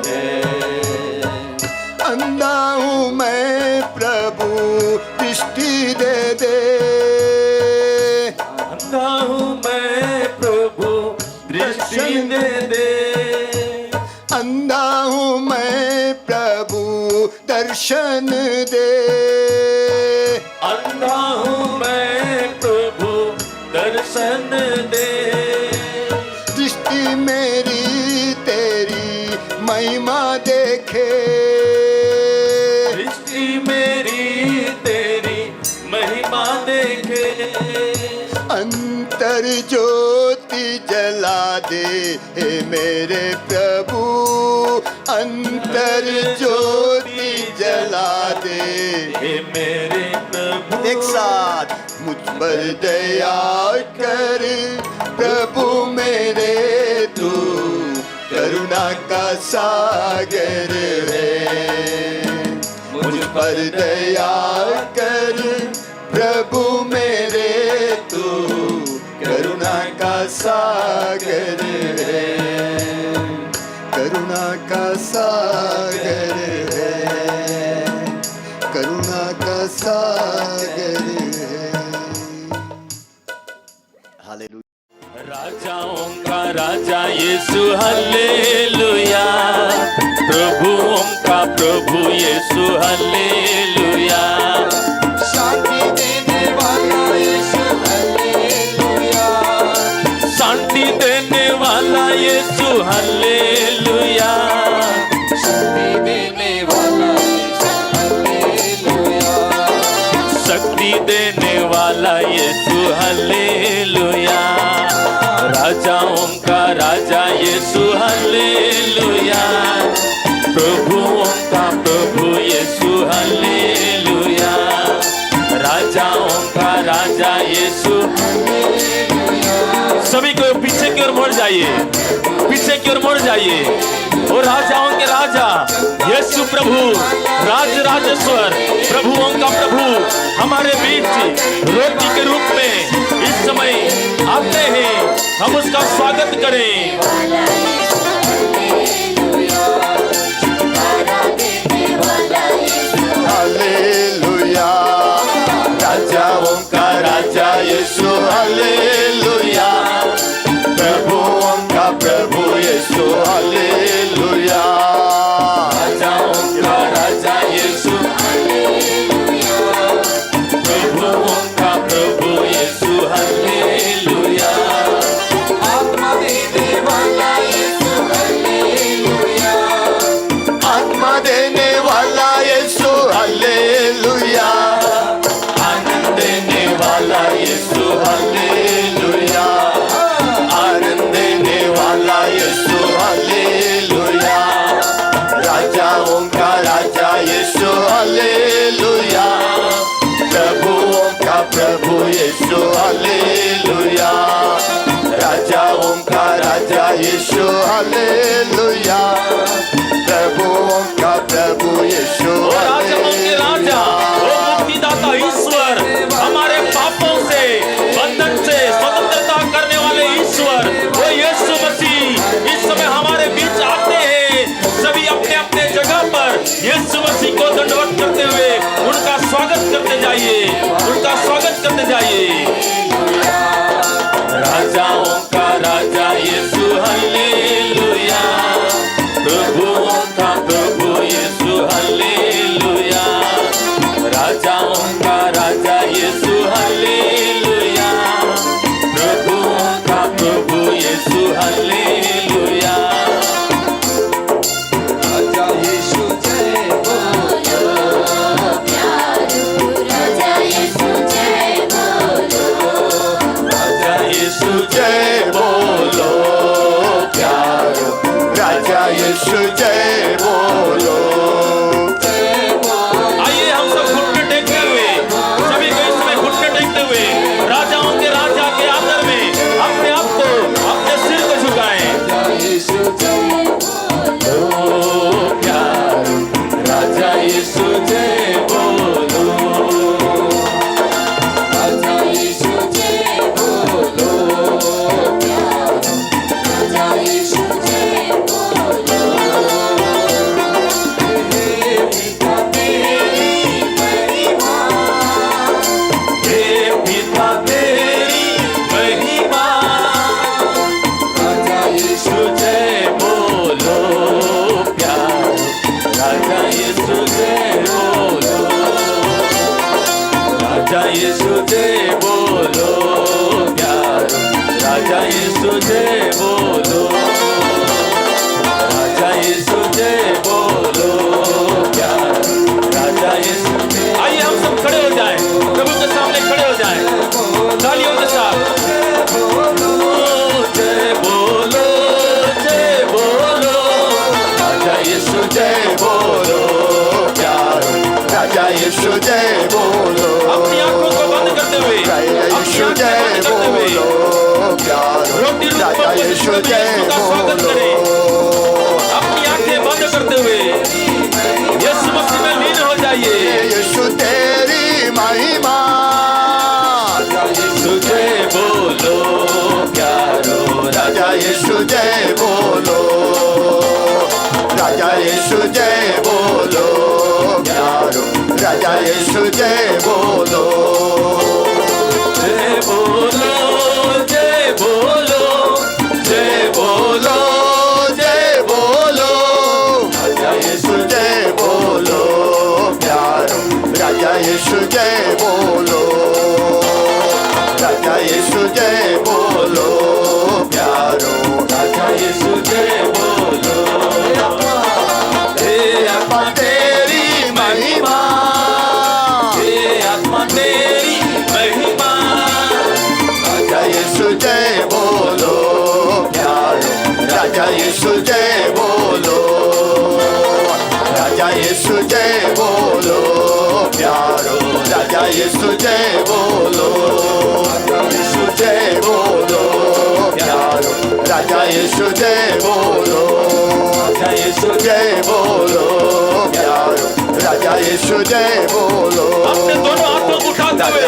है। अंधा हूँ मैं प्रभु दृष्टि दे दे, अंधा हूँ मैं प्रभु दृष्टि दे दे, अंधा हूँ मैं प्रभु दर्शन दे, अंधा हूँ मैं प्रभु दर्शन दे, दृष्टि मेरी तेरी महिमा देखे, दृष्टि मेरी तेरी महिमा देखे, अंतर ज्योति जला दे हे मेरे प्रभु, अंतर ज्योति जला दे हे मेरे प्रभु, एक साथ मुझ पर दया कर प्रभु मेरे तू करुणा का सागर है, मुझ पर दया कर प्रभु मेरे तू करुणा का सागर है, करुणा का सागर है, करुणा का सागर है। हालेलुया। राजाओं का राजा यीशु हल्लेलुया, प्रभुओं का प्रभु यीशु हल्लेलुया, शांति देने वाला यीशु हल्लेलुया, शांति देने वाला यीशु हल्लेलुया, शांति देने वाला मुक्ति देने वाला यीशु हालेलुया। राजाओं का राजा यीशु हालेलुया। प्रभुओं का प्रभु यीशु हालेलुया। राजाओं का राजा यीशु। सभी को पीछे की ओर मुड़ जाइए, पीछे की ओर मुड़ जाइए। और राजाओं के राजा यीशु प्रभु, राज राजेश्वर, प्रभुओं का प्रभु हमारे बीच रोटी के रूप में इस समय आते हैं। हम उसका स्वागत करें। हालेलुया। राजाओं का राजा यीशु हालेलुया। प्रभुओं का प्रभु यीशु हालेलुया। राजाओं का राजा यीशु हालेलुया। प्रभुओं का प्रभु यीशु हालेलुया। आत्मा देने वाला यीशु हालेलुया। आत्मा देने वाला यीशु हालेलुया। आनंद देने वाला यीशु हालेलुया। आनंद देने वाला यीशु हालेलुया। राजाओं का राजा यीशु हालेलुया। प्रभुओं का प्रभु यीशु हालेलुया। राजाओं का राजा यीशु हालेलुया। प्रभुओं का प्रभु यीशु राजाओं के राजा, वो मुक्तिदाता ईश्वर, हमारे पापों से बंधन से स्वतंत्रता करने वाले ईश्वर, वो यीशु मसीह इस समय हमारे बीच आते हैं। सभी अपने अपने जगह पर यीशु मसीह को दंडवत करते हुए उनका स्वागत करते जाइए, उनका स्वागत करते जाइए। राजाओं का राजा यीशु हालेलुया। प्रभुओं का प्रभु यीशु हालेलुया। राजाओं का राजा यीशु हालेलुया। प्रभुओं का प्रभु यीशु हालेलुया। राजा यीशु जय बोलो। राजा यीशु जय बोलो। राजा यीशु जय बोलो प्यारो। राजा यीशु जय बोलो। आइए हम सब घुटने टेकते हुए, सभी को इस समय घुटने टेकते हुए राजाओं के राजा के आदर में अपने आप को, अपने सिर को झुकाएं। ओ प्यारो, राजा यीशु जय बोलो। राजा यीशु जय बोलो प्यारो। राजा यीशु जय बोलो। हे पिता तेरी महिमा। राजा यीशु जय बोलो प्यारो। राजा यीशु जय बोलो। राजा यीशु जय बोलो प्यारो। राजा यीशु जय बोलो। राजा यीशु जय बोलो प्यारो। राजा यीशु। आइए हम सब खड़े हो जाएं, प्रभु के सामने खड़े हो जाएं, तालियों के साथ। जय बोलो, जय बोलो। राजा यीशु जय बोलो प्यारो। राजा यीशु जय बोलो। अपनी आंखों को बंद करते हुए, राजा यीशु जय बोलो प्यारो। राजा यीशु जय बोलो। अपनी आंखें बंद करते हुए यीशु मसीह में लीन हो जाइए। यीशु तेरी महिमा। राजा यीशु जय बोलो प्यारो। राजा यीशु जय बोलो। राजा यीशु जय बोलो प्यारो। राजा यीशु जय बोलो। जय बोलो, जय बोलो, जय बोलो, जय बोलो। राजा यीशु जय बोलो प्यारो। राजा यीशु जय बोलो। राजा यीशु जय बोलो प्यारो। राजा यीशु जय बोलो। हे आत्मा तेरी महिमा। हे आत्मा तेरी यीशु जय बोलो, राजा यीशु जय बोलो प्यारो, राजा यीशु जय बोलो, यीशु जय बोलो प्यारो, राजा यीशु जय बोलो, राजा यीशु जय बोलो प्यारो, राजा यीशु जय बोलो। अपने दोनों हाथों को उठाते हुए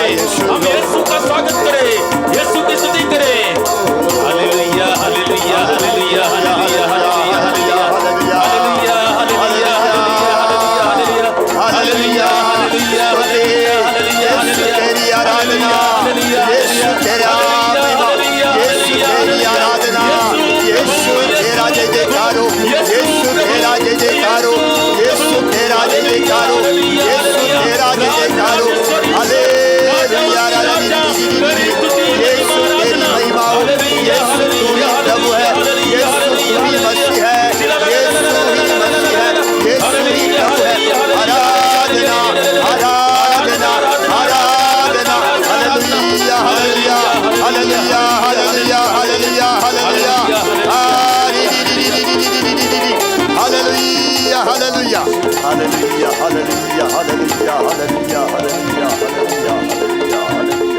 हम यीशु का स्वागत करें, यीशु की स्तुति करें। Hallelujah hallelujah hallelujah hallelujah hallelujah hallelujah hallelujah hallelujah hallelujah hallelujah तेरी आराधना, यीशु तेरा यीशु तेरी आराधना, यीशु तेरा जय जयकारो, यीशु तेरा जय जयकारो, यीशु तेरा जय जयकारो, यीशु तेरा जय जयकारो। हालेलुया यीशु तेरी महिमा हो, यीशु तू ही प्रभु है, यीशु तू ही मसीह है, यीशु ही मसीह है, यीशु ही प्रभु है। आराधना आराधना आराधना, hallelujah hallelujah hallelujah hallelujah hallelujah hallelujah hallelujah hallelujah hallelujah hallelujah hallelujah hallelujah hallelujah hallelujah hallelujah hallelujah.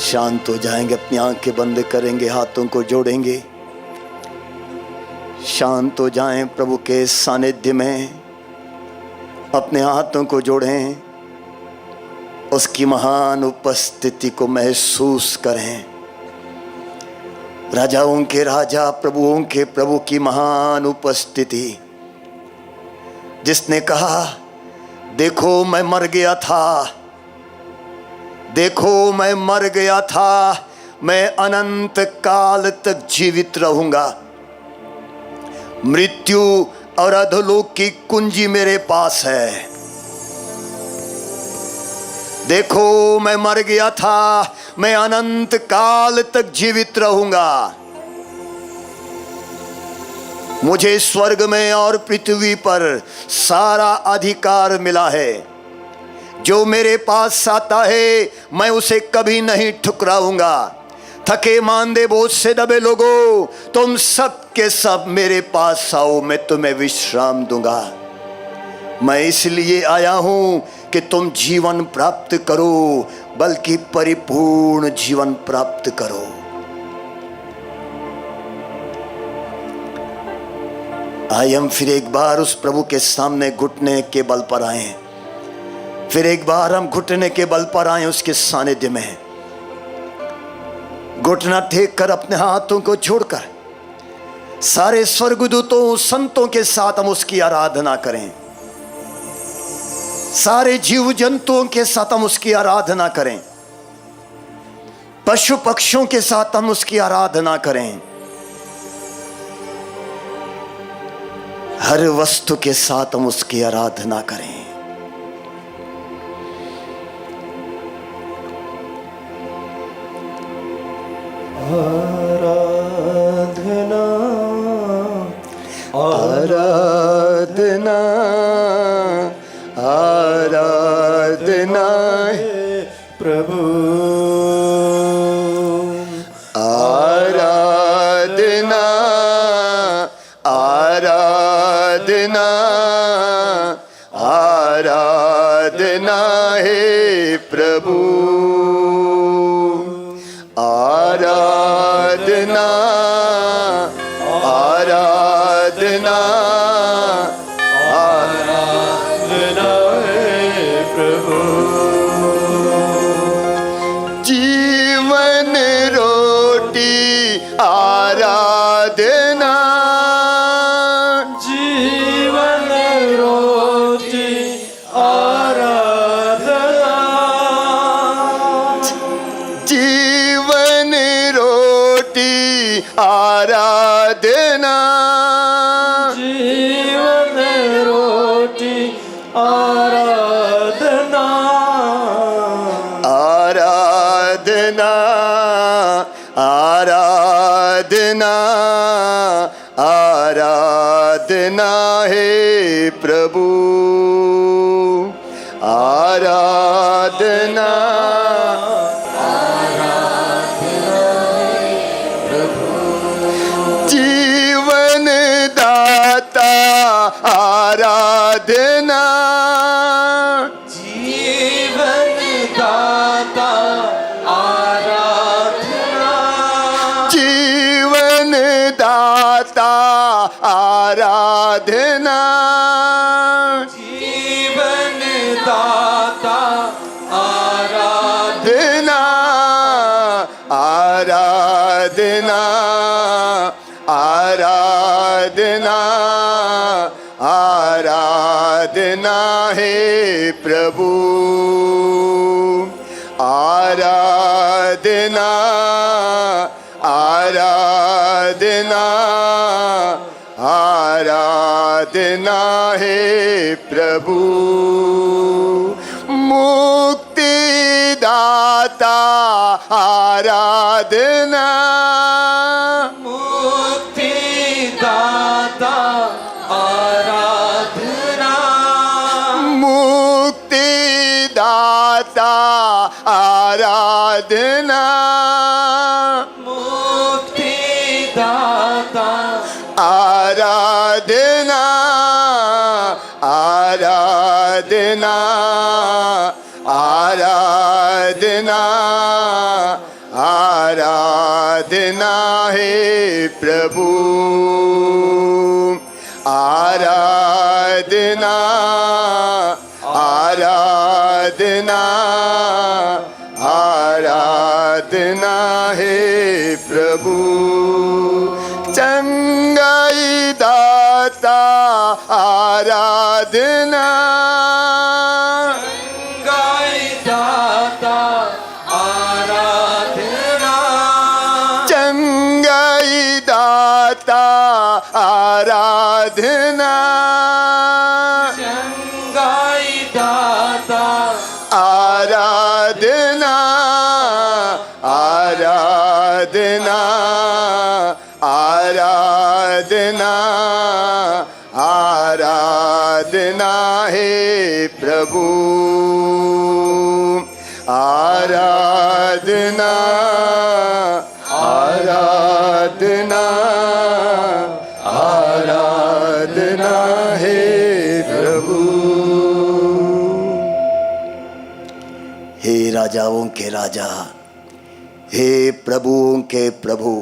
शांत हो जाएंगे, अपनी आंखें बंद करेंगे, हाथों को जोड़ेंगे, शांत हो जाएं, प्रभु के सानिध्य में अपने हाथों को जोड़ें, उसकी महान उपस्थिति को महसूस करें। राजाओं के राजा प्रभुओं के प्रभु की महान उपस्थिति, जिसने कहा देखो मैं मर गया था, देखो मैं मर गया था, मैं अनंत काल तक जीवित रहूंगा, मृत्यु और अधोलोक की कुंजी मेरे पास है। देखो मैं मर गया था, मैं अनंत काल तक जीवित रहूंगा, मुझे स्वर्ग में और पृथ्वी पर सारा अधिकार मिला है। जो मेरे पास आता है मैं उसे कभी नहीं ठुकराऊंगा। थके मांदे बोझ से दबे लोगों, तुम सब के सब मेरे पास आओ, मैं तुम्हें विश्राम दूंगा। मैं इसलिए आया हूं कि तुम जीवन प्राप्त करो, बल्कि परिपूर्ण जीवन प्राप्त करो। आइए हम फिर एक बार उस प्रभु के सामने घुटने के बल पर आए, फिर एक बार हम घुटने के बल पर आए उसके सानिध्य में। घुटना टेक कर अपने हाथों को छोड़कर सारे स्वर्गदूतों संतों के साथ हम उसकी आराधना करें, सारे जीव जंतुओं के साथ हम उसकी आराधना करें, पशु पक्षियों के साथ हम उसकी आराधना करें, हर वस्तु के साथ हम उसकी आराधना करें। आराधना आराधना आराधना प्रभु, आराधना आराधना आराधना है प्रभु, आराधना आराधना आराधना है प्रभु। जीवन रोटी आराधना, जीवन रोटी आराधना, जीवन रोटी आराधना, जीवन रोटी आराधना, आराधना आराधना आराधना है प्रभु, आराधना आराधना है प्रभु। आराधना जीवन दाता आराधना आराधना आराधना आराधना हे प्रभु आराधना आराधना आराधना हे प्रभु मुक्तिदाता आराधना मुक्तिदाता आराधना मुक्तिदाता आराधना मुक्तिदाता आराधना आराधना आराधना आराधना हे प्रभु आराधना आराधना आराधना हे प्रभु चंगाई दाता आराधना गाय दाता आराधना चंगाई दाता आराधना गाय दाता आराधना आराधना आराधना आराधना हे प्रभु आराधना आराधना आराधना हे प्रभु हे राजाओं के राजा हे प्रभुओं के प्रभु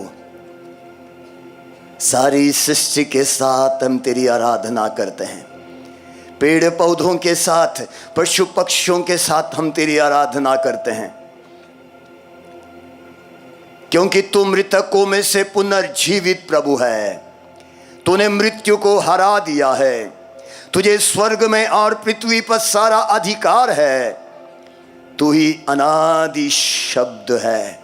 सारी सृष्टि के साथ हम तेरी आराधना करते हैं पेड़ पौधों के साथ पशु पक्षियों के साथ हम तेरी आराधना करते हैं क्योंकि तू मृतकों में से पुनर्जीवित प्रभु है तूने मृत्यु को हरा दिया है तुझे स्वर्ग में और पृथ्वी पर सारा अधिकार है तू ही अनादि शब्द है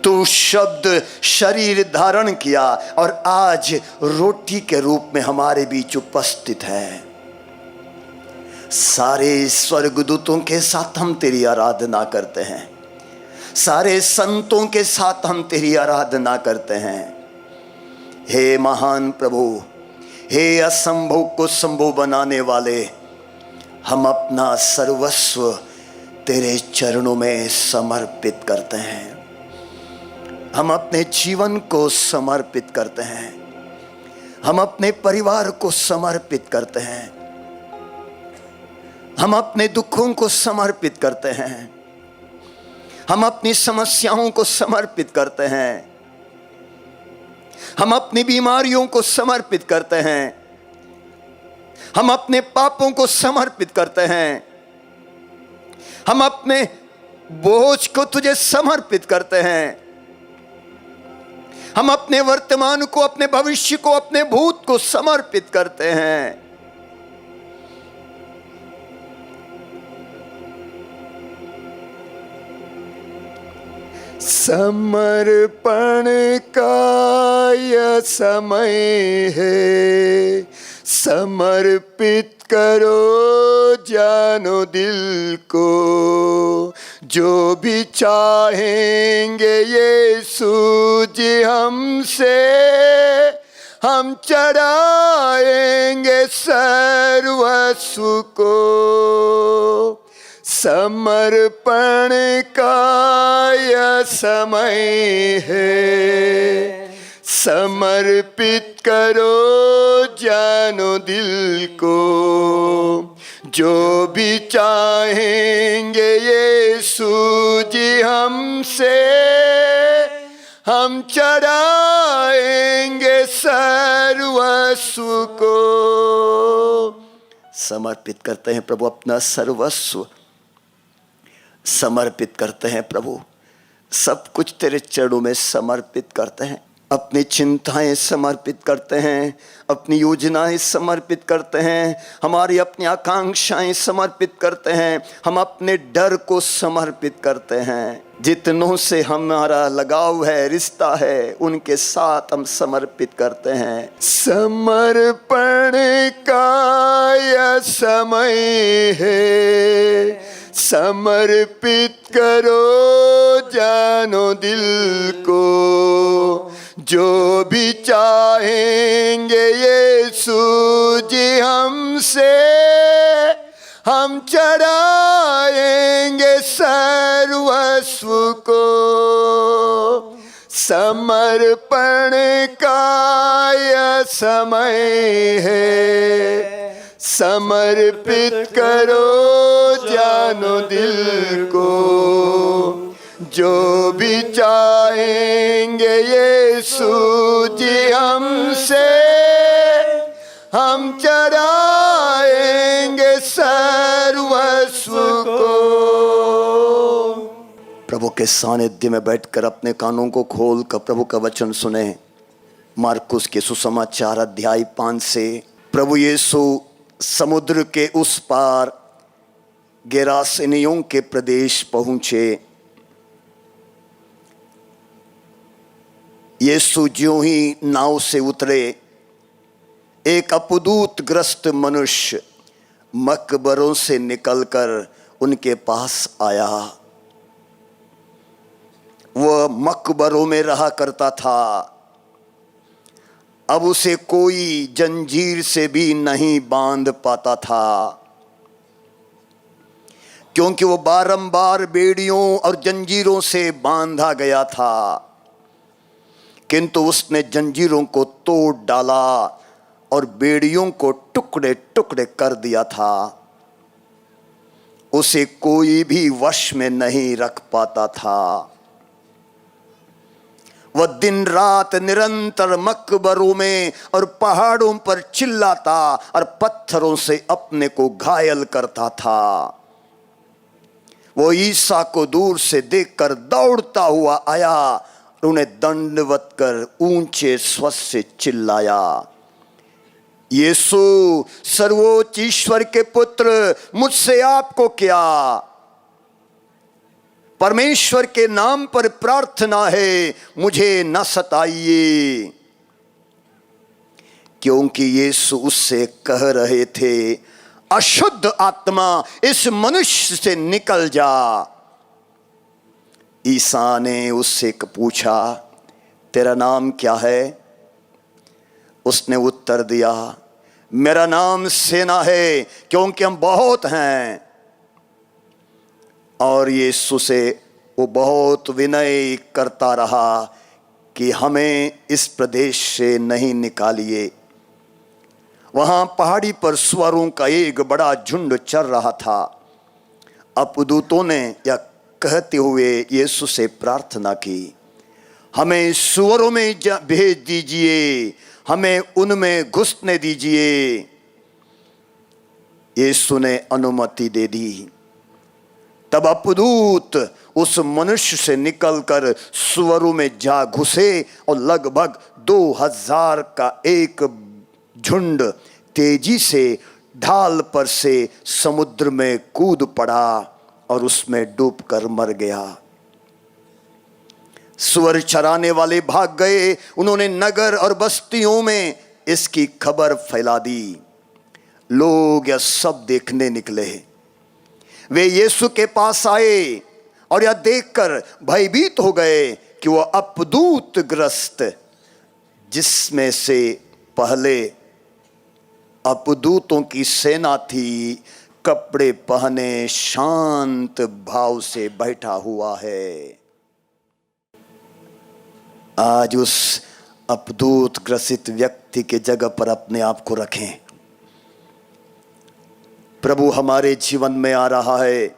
तू शब्द शरीर धारण किया और आज रोटी के रूप में हमारे बीच उपस्थित है सारे स्वर्गदूतों के साथ हम तेरी आराधना करते हैं सारे संतों के साथ हम तेरी आराधना करते हैं हे महान प्रभु हे असंभव को संभव बनाने वाले हम अपना सर्वस्व तेरे चरणों में समर्पित करते हैं हम अपने जीवन को समर्पित करते हैं हम अपने परिवार को समर्पित करते हैं हम अपने दुखों को समर्पित करते हैं हम अपनी समस्याओं को समर्पित करते हैं हम अपनी बीमारियों को समर्पित करते हैं हम अपने पापों को समर्पित करते हैं हम अपने बोझ को तुझे समर्पित करते हैं हम अपने वर्तमान को अपने भविष्य को अपने भूत को समर्पित करते हैं समर्पण का यह समय है समर्पित करो जानो दिल को जो भी चाहेंगे यीशु जी हमसे हम चढ़ाएंगे सर्वस्व को समर्पण का यह समय है समर्पित करो जानो दिल को जो भी चाहेंगे यीशु जी हमसे हम चढ़ाएंगे सर्वस्व को समर्पित करते हैं प्रभु। अपना सर्वस्व समर्पित करते हैं प्रभु। सब कुछ तेरे चरणों में समर्पित करते हैं। अपनी चिंताएं समर्पित करते हैं, अपनी योजनाएं समर्पित करते हैं, हमारी अपनी आकांक्षाएं समर्पित करते हैं, हम अपने डर को समर्पित करते हैं। जितनों से हमारा लगाव है, रिश्ता है, उनके साथ हम समर्पित करते हैं। समर्पण का यह समय है, समर्पित करो जानो दिल को। जो भी चाहेंगे यीशु जी हमसे, हम चढ़ाएंगे सर्वस्व को। समर्पण का यह समय है, समर्पित करो जानो दिल को। जो भी चाहेंगे यीशु जी हमसे, हम चढ़ाएंगे सर्वस्व को। प्रभु के सानिध्य में बैठकर अपने कानों को खोल कर प्रभु का वचन सुने। मार्कुस के सुसमाचार अध्याय 5 से। प्रभु यीशु समुद्र के उस पार गेरासेनियों के प्रदेश पहुंचे। यीशु ज्यों ही नाव से उतरे, एक अपदूत ग्रस्त मनुष्य मकबरों से निकलकर उनके पास आया। वह मकबरों में रहा करता था। अब उसे कोई जंजीर से भी नहीं बांध पाता था, क्योंकि वो बारंबार बेड़ियों और जंजीरों से बांधा गया था। किंतु उसने जंजीरों को तोड़ डाला और बेड़ियों को टुकड़े टुकड़े कर दिया था। उसे कोई भी वश में नहीं रख पाता था। वह दिन रात निरंतर मकबरों में और पहाड़ों पर चिल्लाता और पत्थरों से अपने को घायल करता था। वो ईसा को दूर से देखकर दौड़ता हुआ आया, उन्हें दंडवत कर ऊंचे स्वर से चिल्लाया, यीशु सर्वोच्च ईश्वर के पुत्र, मुझसे आपको क्या? परमेश्वर के नाम पर प्रार्थना है, मुझे न सताइए। क्योंकि यीशु उससे कह रहे थे, अशुद्ध आत्मा इस मनुष्य से निकल जा। ईसा ने उससे पूछा, तेरा नाम क्या है? उसने उत्तर दिया, मेरा नाम सेना है, क्योंकि हम बहुत हैं। और यीशु से वो बहुत विनय करता रहा कि हमें इस प्रदेश से नहीं निकालिए। वहां पहाड़ी पर सुअरों का एक बड़ा झुंड चर रहा था। अपदूतों ने यह कहते हुए यीशु से प्रार्थना की, हमें सुअरों में भेज दीजिए, हमें उनमें घुसने दीजिए। यीशु ने अनुमति दे दी। तब अपदूत उस मनुष्य से निकलकर सुअरों में जा घुसे और लगभग 2000 का एक झुंड तेजी से ढाल पर से समुद्र में कूद पड़ा और उसमें डूबकर मर गया। सुअर चराने वाले भाग गए। उन्होंने नगर और बस्तियों में इसकी खबर फैला दी। लोग यह सब देखने निकले। वे यीशु के पास आए और यह देखकर भयभीत हो गए कि वह अपदूत ग्रस्त, जिसमें से पहले अपदूतों की सेना थी, कपड़े पहने शांत भाव से बैठा हुआ है। आज उस अपदूत ग्रसित व्यक्ति के जगह पर अपने आप को रखें। प्रभु हमारे जीवन में आ रहा है।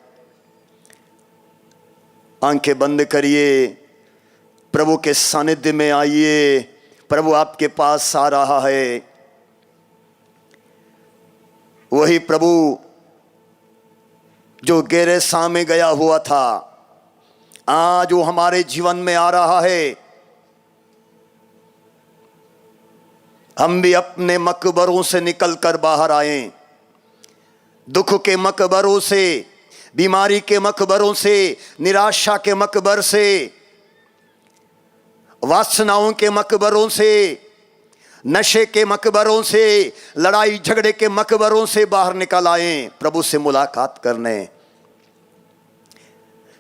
आंखें बंद करिए, प्रभु के सानिध्य में आइए, प्रभु आपके पास आ रहा है। वही प्रभु जो गेरेसा में गया हुआ था, आज वो हमारे जीवन में आ रहा है। हम भी अपने मकबरों से निकलकर बाहर आए, दुख के मकबरों से, बीमारी के मकबरों से, निराशा के मकबर से, वासनाओं के मकबरों से, नशे के मकबरों से, लड़ाई झगड़े के मकबरों से बाहर निकल आए प्रभु से मुलाकात करने।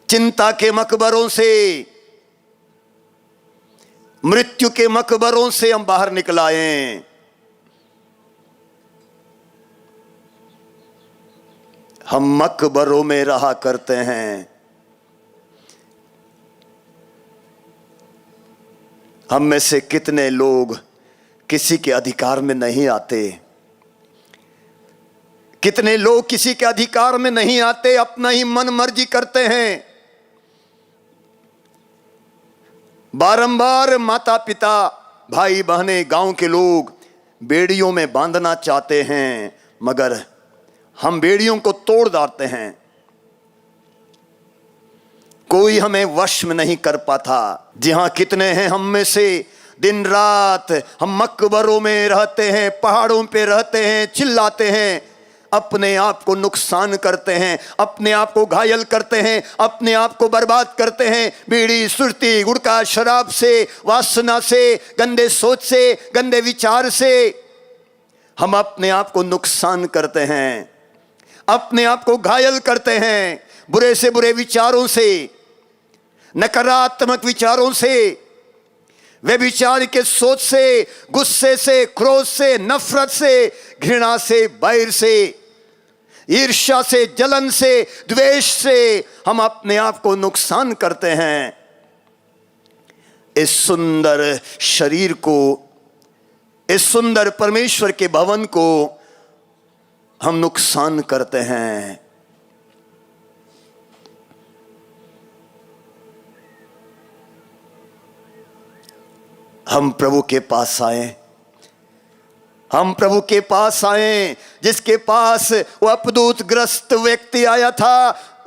चिंता के मकबरों से, मृत्यु के मकबरों से हम बाहर निकल आए। हम मकबरों में रहा करते हैं। हम में से कितने लोग किसी के अधिकार में नहीं आते, कितने लोग किसी के अधिकार में नहीं आते, अपना ही मन मर्जी करते हैं। बारंबार माता पिता, भाई बहनें, गांव के लोग बेड़ियों में बांधना चाहते हैं, मगर हम बेड़ियों को तोड़ डालते हैं। कोई हमें वश में नहीं कर पाता। जी हां, कितने हैं हम में से दिन रात हम मकबरों में रहते हैं, पहाड़ों पे रहते हैं, चिल्लाते हैं, अपने आप को नुकसान करते हैं, अपने आप को घायल करते हैं, अपने आप को बर्बाद करते हैं। बीड़ी, सुरती, गुटखा, शराब से, वासना से, गंदे सोच से, गंदे विचार से हम अपने आप को नुकसान करते हैं, अपने आप को घायल करते हैं। बुरे से बुरे विचारों से, नकारात्मक विचारों से, वे विचार के सोच से, गुस्से से, क्रोध से, नफरत से, घृणा से, बैर से, ईर्ष्या से, जलन से, द्वेष से हम अपने आप को नुकसान करते हैं। इस सुंदर शरीर को, इस सुंदर परमेश्वर के भवन को हम नुकसान करते हैं। हम प्रभु के पास आए, हम प्रभु के पास आए, जिसके पास वो अपदूत ग्रस्त व्यक्ति आया था,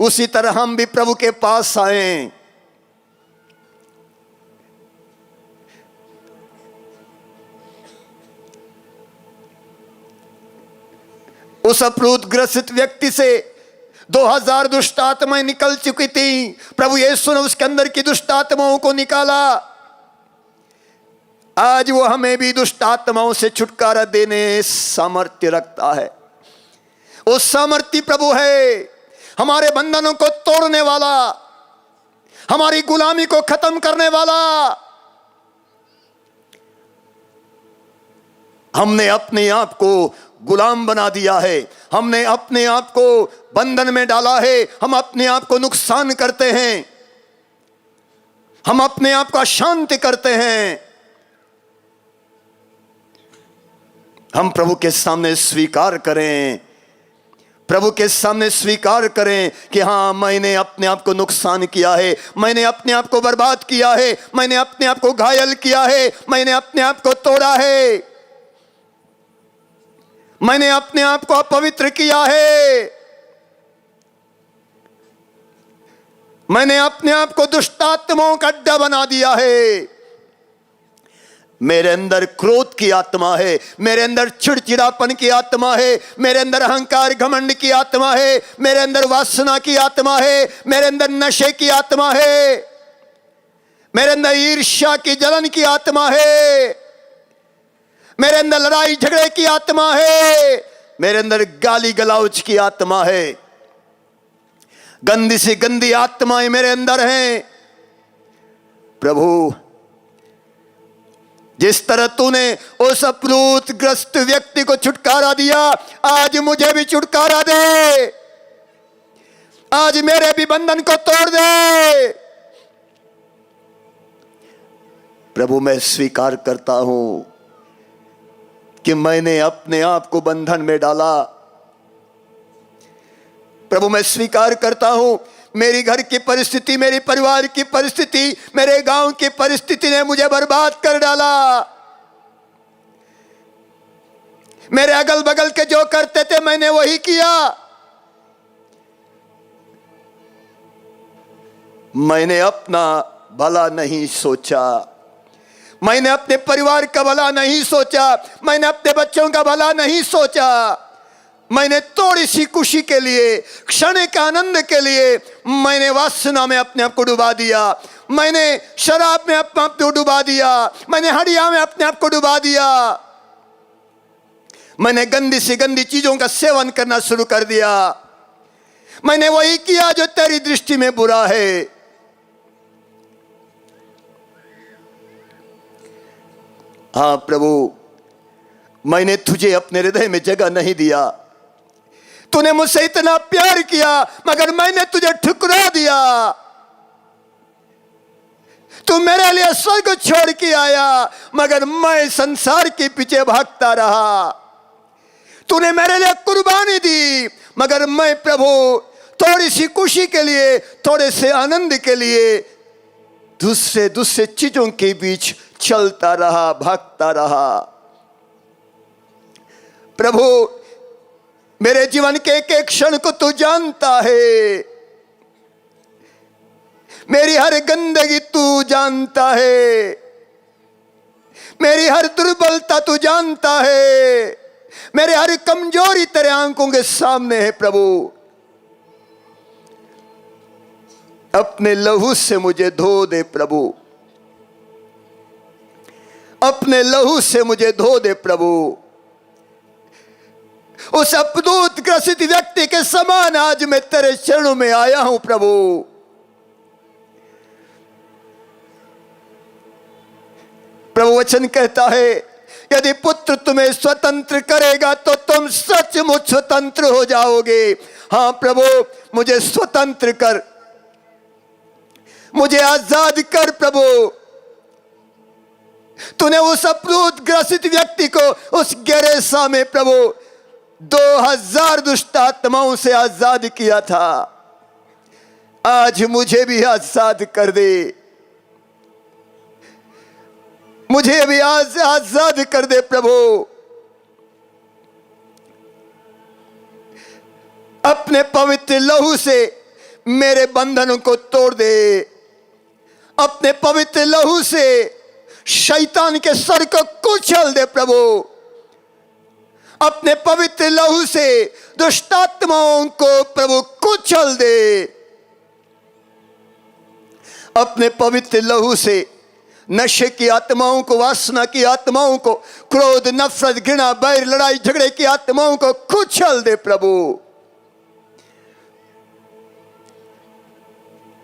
उसी तरह हम भी प्रभु के पास आए। उस अपदूत ग्रसित व्यक्ति से 2000 दुष्ट आत्माएं निकल चुकी थी। प्रभु यीशु ने उसके अंदर की दुष्ट आत्माओं को निकाला। आज वो हमें भी दुष्ट आत्माओं से छुटकारा देने सामर्थ्य रखता है। वो सामर्थ्य प्रभु है, हमारे बंधनों को तोड़ने वाला, हमारी गुलामी को खत्म करने वाला। हमने अपने आप को गुलाम बना दिया है, हमने अपने आप को बंधन में डाला है, हम अपने आप को नुकसान करते हैं, हम अपने आप को अशांत करते हैं। हम प्रभु के सामने स्वीकार करें, प्रभु के सामने स्वीकार करें कि हाँ, मैंने अपने आप को नुकसान किया है, मैंने अपने आप को बर्बाद किया है, मैंने अपने आप को घायल किया है, मैंने अपने आप को तोड़ा है, मैंने अपने आप को अपवित्र किया है, मैंने अपने आप को दुष्ट आत्माओं का अड्डा बना दिया है। मेरे अंदर क्रोध की आत्मा है, मेरे अंदर चिड़चिड़ापन की आत्मा है, मेरे अंदर अहंकार घमंड की आत्मा है, मेरे अंदर वासना की आत्मा है, मेरे अंदर नशे की आत्मा है, मेरे अंदर ईर्ष्या की जलन की आत्मा है, मेरे अंदर लड़ाई झगड़े की आत्मा है, मेरे अंदर गाली गलौज की आत्मा है। गंदी से गंदी आत्माएं मेरे अंदर हैं। प्रभु, जिस तरह तूने उस अपलूत ग्रस्त व्यक्ति को छुटकारा दिया, आज मुझे भी छुटकारा दे, आज मेरे भी बंधन को तोड़ दे। प्रभु, मैं स्वीकार करता हूं कि मैंने अपने आप को बंधन में डाला। प्रभु, मैं स्वीकार करता हूं मेरी घर की परिस्थिति, मेरी परिवार की परिस्थिति, मेरे गांव की परिस्थिति ने मुझे बर्बाद कर डाला। मेरे अगल बगल के जो करते थे मैंने वही किया। मैंने अपना भला नहीं सोचा, मैंने अपने परिवार का भला नहीं सोचा, मैंने अपने बच्चों का भला नहीं सोचा। मैंने थोड़ी सी खुशी के लिए, क्षण के आनंद के लिए मैंने वासना में अपने आप को डुबा दिया, मैंने शराब में अपने आप को डुबा दिया, मैंने हड़िया में अपने आप को डुबा दिया, मैंने गंदी से गंदी चीजों का सेवन करना शुरू कर दिया। मैंने वही किया जो तेरी दृष्टि में बुरा है। हाँ प्रभु, मैंने तुझे अपने हृदय में जगह नहीं दिया। तूने मुझसे इतना प्यार किया मगर मैंने तुझे ठुकरा दिया। तू मेरे लिए स्वर्ग छोड़ के आया मगर मैं संसार के पीछे भागता रहा। तूने मेरे लिए कुर्बानी दी मगर मैं प्रभु थोड़ी सी खुशी के लिए, थोड़े से आनंद के लिए दूसरे चीजों के बीच चलता रहा, भागता रहा। प्रभु मेरे जीवन के एक एक क्षण को तू जानता है, मेरी हर गंदगी तू जानता है, मेरी हर दुर्बलता तू जानता है, मेरे हर कमजोरी तेरे आंखों के सामने है। प्रभु अपने लहू से मुझे धो दे प्रभु, अपने लहू से मुझे धो दे प्रभु। उस अपदूत ग्रसित व्यक्ति के समान आज मैं तेरे चरणों में आया हूं प्रभु। प्रभु वचन कहता है, यदि पुत्र तुम्हें स्वतंत्र करेगा तो तुम सचमुच स्वतंत्र हो जाओगे। हाँ प्रभु, मुझे स्वतंत्र कर, मुझे आजाद कर प्रभु। तूने उस अपराध ग्रसित व्यक्ति को उस गेरेसा में प्रभु 2000 दुष्ट आत्माओं से आजाद किया था। आज मुझे भी आजाद कर दे, मुझे भी आज आजाद कर दे प्रभु। अपने पवित्र लहू से मेरे बंधनों को तोड़ दे, अपने पवित्र लहू से शैतान के सर को कुचल दे प्रभु। अपने पवित्र लहू से दुष्टात्माओं को प्रभु कुचल दे। अपने पवित्र लहू से नशे की आत्माओं को, वासना की आत्माओं को, क्रोध, नफरत, घृणा, बैर, लड़ाई झगड़े की आत्माओं को कुचल दे प्रभु।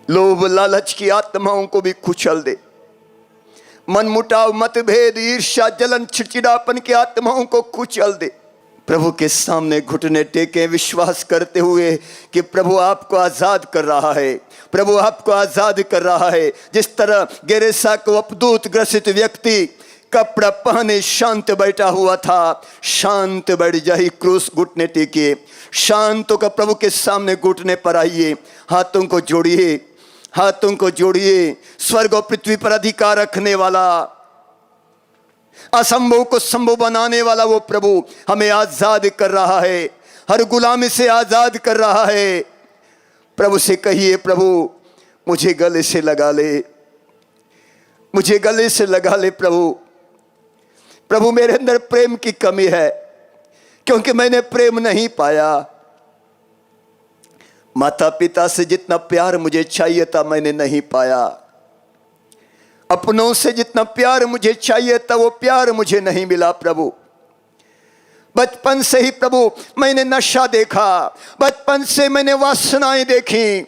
लोभ लालच की आत्माओं को भी कुचल दे। मन मुटाव, मतभेद, ईर्ष्या, जलन, चिड़चिड़ापन की आत्माओं को कुचल दे। प्रभु के सामने घुटने टेके विश्वास करते हुए कि प्रभु आपको आजाद कर रहा है, प्रभु आपको आजाद कर रहा है। जिस तरह गेरेसा को अपदूत ग्रसित व्यक्ति कपड़ा पहने शांत बैठा हुआ था, शांत बैठ जाइए, क्रूस घुटने टेके, शांत का प्रभु के सामने घुटने पर आइए, हाथों को जोड़िए, हाथों को जोड़िए। स्वर्ग और पृथ्वी पर अधिकार रखने वाला, असंभव को संभव बनाने वाला वो प्रभु हमें आजाद कर रहा है, हर गुलामी से आजाद कर रहा है। प्रभु से कहिए, प्रभु मुझे गले से लगा ले, मुझे गले से लगा ले प्रभु। प्रभु मेरे अंदर प्रेम की कमी है क्योंकि मैंने प्रेम नहीं पाया। माता पिता से जितना प्यार मुझे चाहिए था मैंने नहीं पाया, अपनों से जितना प्यार मुझे चाहिए था वो प्यार मुझे नहीं मिला प्रभु। बचपन से ही प्रभु मैंने नशा देखा, बचपन से मैंने वासनाएं देखी,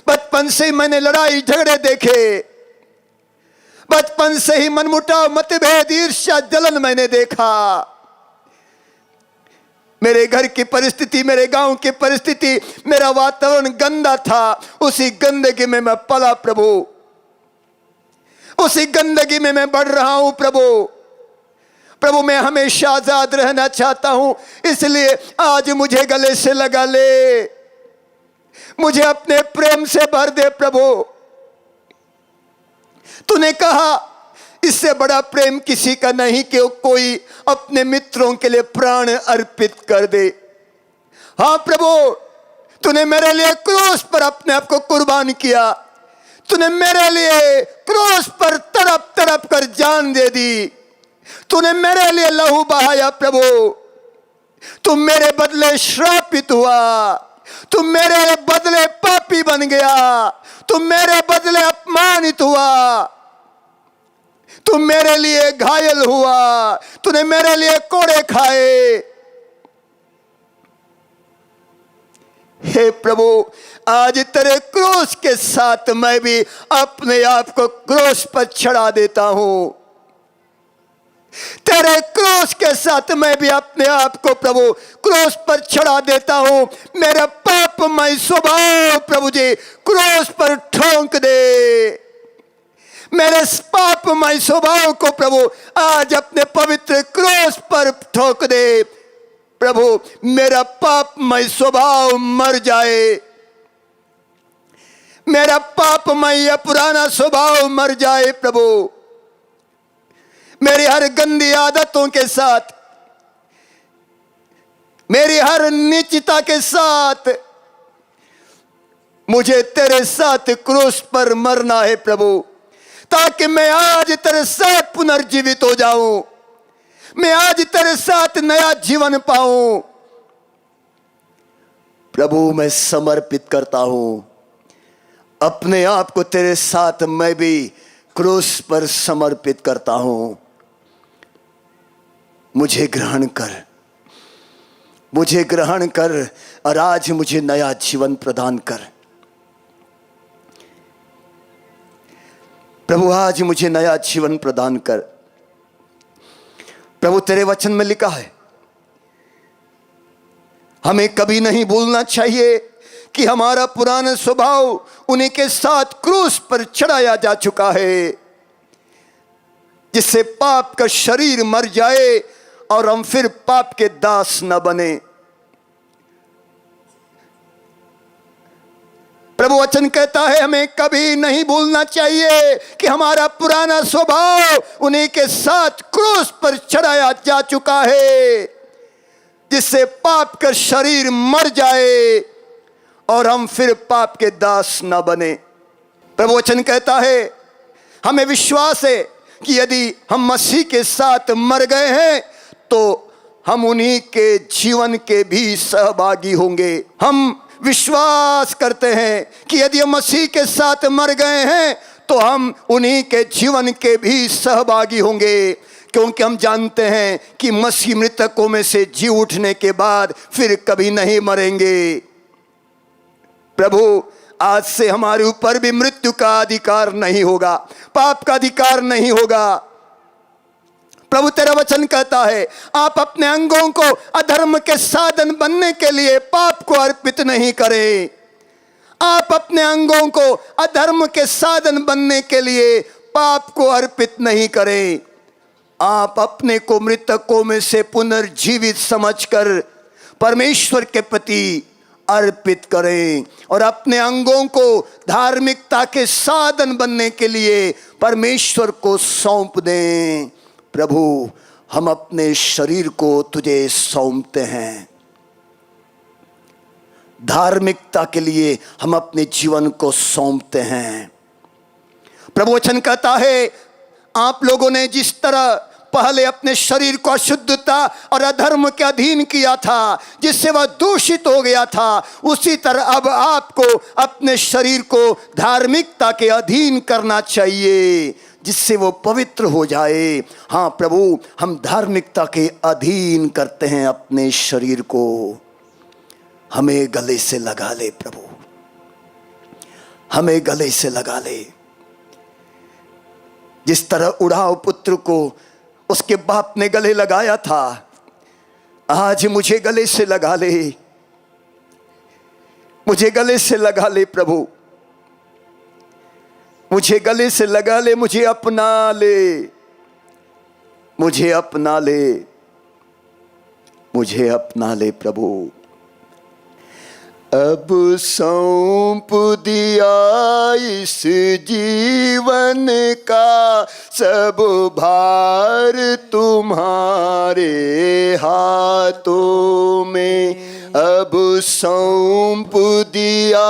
बचपन से ही मैंने लड़ाई झगड़े देखे, बचपन से ही मनमुटाव, मतभेद, ईर्ष्या, जलन मैंने देखा। मेरे घर की परिस्थिति, मेरे गांव की परिस्थिति, मेरा वातावरण गंदा था, उसी गंदगी में मैं पला प्रभु, उसी गंदगी में मैं बढ़ रहा हूं प्रभु। प्रभु मैं हमेशा आजाद रहना चाहता हूं, इसलिए आज मुझे गले से लगा ले, मुझे अपने प्रेम से भर दे प्रभु। तूने कहा इससे बड़ा प्रेम किसी का नहीं कि कोई अपने मित्रों के लिए प्राण अर्पित कर दे। हाँ प्रभु, तूने मेरे लिए क्रूस पर अपने आप को कुर्बान किया। तूने मेरे लिए क्रूस पर तड़प तड़प कर जान दे दी। तूने मेरे लिए लहू बहाया प्रभु। तू मेरे बदले श्रापित हुआ। तू मेरे बदले पापी बन गया। तू मेरे बदले अपमानित हुआ। तू मेरे लिए घायल हुआ। तूने मेरे लिए कोड़े खाए। हे प्रभु, आज तेरे क्रूस के साथ मैं भी अपने आप को क्रूस पर चढ़ा देता हूं। तेरे क्रूस के साथ मैं भी अपने आप को प्रभु क्रूस पर चढ़ा देता हूं। मेरा पापमय स्वभाव प्रभु जी क्रूस पर ठोंक दे। मेरे पापमय स्वभाव को प्रभु आज अपने पवित्र क्रूस पर ठोक दे। प्रभु, मेरा पापमय स्वभाव मर जाए। मेरा पापमय पुराना स्वभाव मर जाए प्रभु। मेरी हर गंदी आदतों के साथ, मेरी हर नीचता के साथ मुझे तेरे साथ क्रूस पर मरना है प्रभु, ताकि मैं आज तेरे साथ पुनर्जीवित हो जाऊं। मैं आज तेरे साथ नया जीवन पाऊं। प्रभु, मैं समर्पित करता हूं अपने आप को तेरे साथ। मैं भी क्रूस पर समर्पित करता हूं। मुझे ग्रहण कर, मुझे ग्रहण कर और आज मुझे नया जीवन प्रदान कर। प्रभु, आज मुझे नया जीवन प्रदान कर। प्रभु, तेरे वचन में लिखा है हमें कभी नहीं भूलना चाहिए कि हमारा पुराना स्वभाव उन्हीं के साथ क्रूस पर चढ़ाया जा चुका है, जिससे पाप का शरीर मर जाए और हम फिर पाप के दास न बने। प्रभु वचन कहता है हमें कभी नहीं भूलना चाहिए कि हमारा पुराना स्वभाव उन्हीं के साथ क्रूस पर चढ़ाया जा चुका है, जिससे पाप का शरीर मर जाए और हम फिर पाप के दास न बने। प्रभु वचन कहता है हमें विश्वास है कि यदि हम मसीह के साथ मर गए हैं तो हम उन्हीं के जीवन के भी सहभागी होंगे। हम विश्वास करते हैं कि यदि हम मसीह के साथ मर गए हैं तो हम उन्हीं के जीवन के भी सहभागी होंगे, क्योंकि हम जानते हैं कि मसीह मृतकों में से जी उठने के बाद फिर कभी नहीं मरेंगे। प्रभु, आज से हमारे ऊपर भी मृत्यु का अधिकार नहीं होगा, पाप का अधिकार नहीं होगा। प्रभु, तेरा वचन कहता है आप अपने अंगों को अधर्म के साधन बनने के लिए पाप को अर्पित नहीं करें। आप अपने अंगों को अधर्म के साधन बनने के लिए पाप को अर्पित नहीं करें। आप अपने को मृतकों में से पुनर्जीवित समझकर परमेश्वर के प्रति अर्पित करें और अपने अंगों को धार्मिकता के साधन बनने के लिए परमेश्वर को सौंप दें। प्रभु, हम अपने शरीर को तुझे सौंपते हैं। धार्मिकता के लिए हम अपने जीवन को सौंपते हैं। प्रभु वचन कहता है आप लोगों ने जिस तरह पहले अपने शरीर को अशुद्धता और अधर्म के अधीन किया था, जिससे वह दूषित हो गया था, उसी तरह अब आपको अपने शरीर को धार्मिकता के अधीन करना चाहिए, जिससे वो पवित्र हो जाए। हाँ प्रभु, हम धार्मिकता के अधीन करते हैं अपने शरीर को। हमें गले से लगा ले प्रभु, हमें गले से लगा ले। जिस तरह उड़ाव पुत्र को उसके बाप ने गले लगाया था, आज मुझे गले से लगा ले, मुझे गले से लगा ले प्रभु, मुझे गले से लगा ले, मुझे अपना ले, मुझे अपना ले, मुझे अपना ले प्रभु। अब सौंप दिया इस जीवन का सब भार तुम्हारे हाथों में। अब सौंप दिया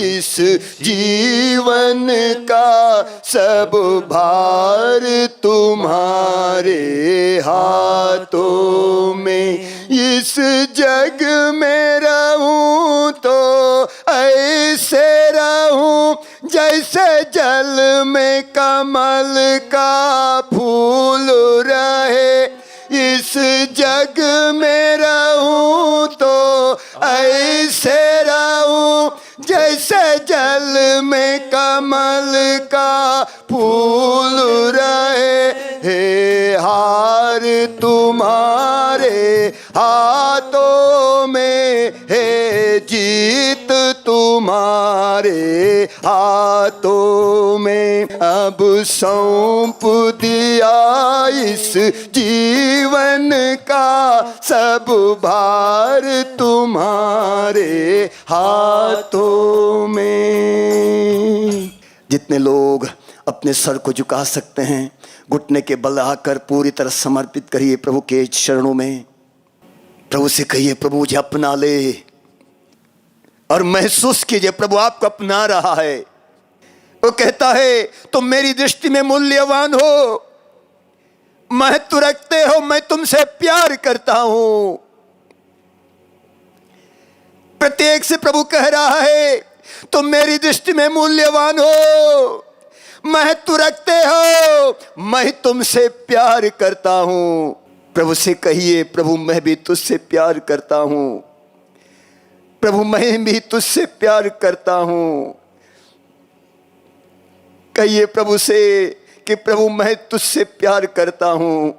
इस जीवन का सब भार तुम्हारे हाथों में। इस जग में रहूं तो ऐसे रहूं जैसे जल में कमल का फूल रहे। इस जग में रहूं तो ऐसे रहूं जैसे जल में कमल का फूल रहे। हे हार तुम्हारे हाथों में, हे जीत तुम्हारे हाथों में। अब सौंप दिया इस जीवन का सब भार तुम्हारे हाथों में। जितने लोग अपने सर को झुका सकते हैं, घुटने के बल आकर पूरी तरह समर्पित करिए प्रभु के चरणों में। प्रभु से कहिए, प्रभु मुझे अपना ले, और महसूस कीजिए प्रभु आपको अपना रहा है। वो कहता है तुम मेरी दृष्टि में मूल्यवान हो, महत्व रखते हो, मैं तुमसे प्यार करता हूं। प्रत्येक से प्रभु कह रहा है तुम मेरी दृष्टि में मूल्यवान हो, महत्व रखते हो, मैं तुमसे प्यार करता हूं। प्रभु से कहिए, प्रभु मैं भी तुझसे प्यार करता हूं, प्रभु मैं भी तुझसे प्यार करता हूं। कहिए प्रभु से कि प्रभु मैं तुझसे प्यार करता हूं।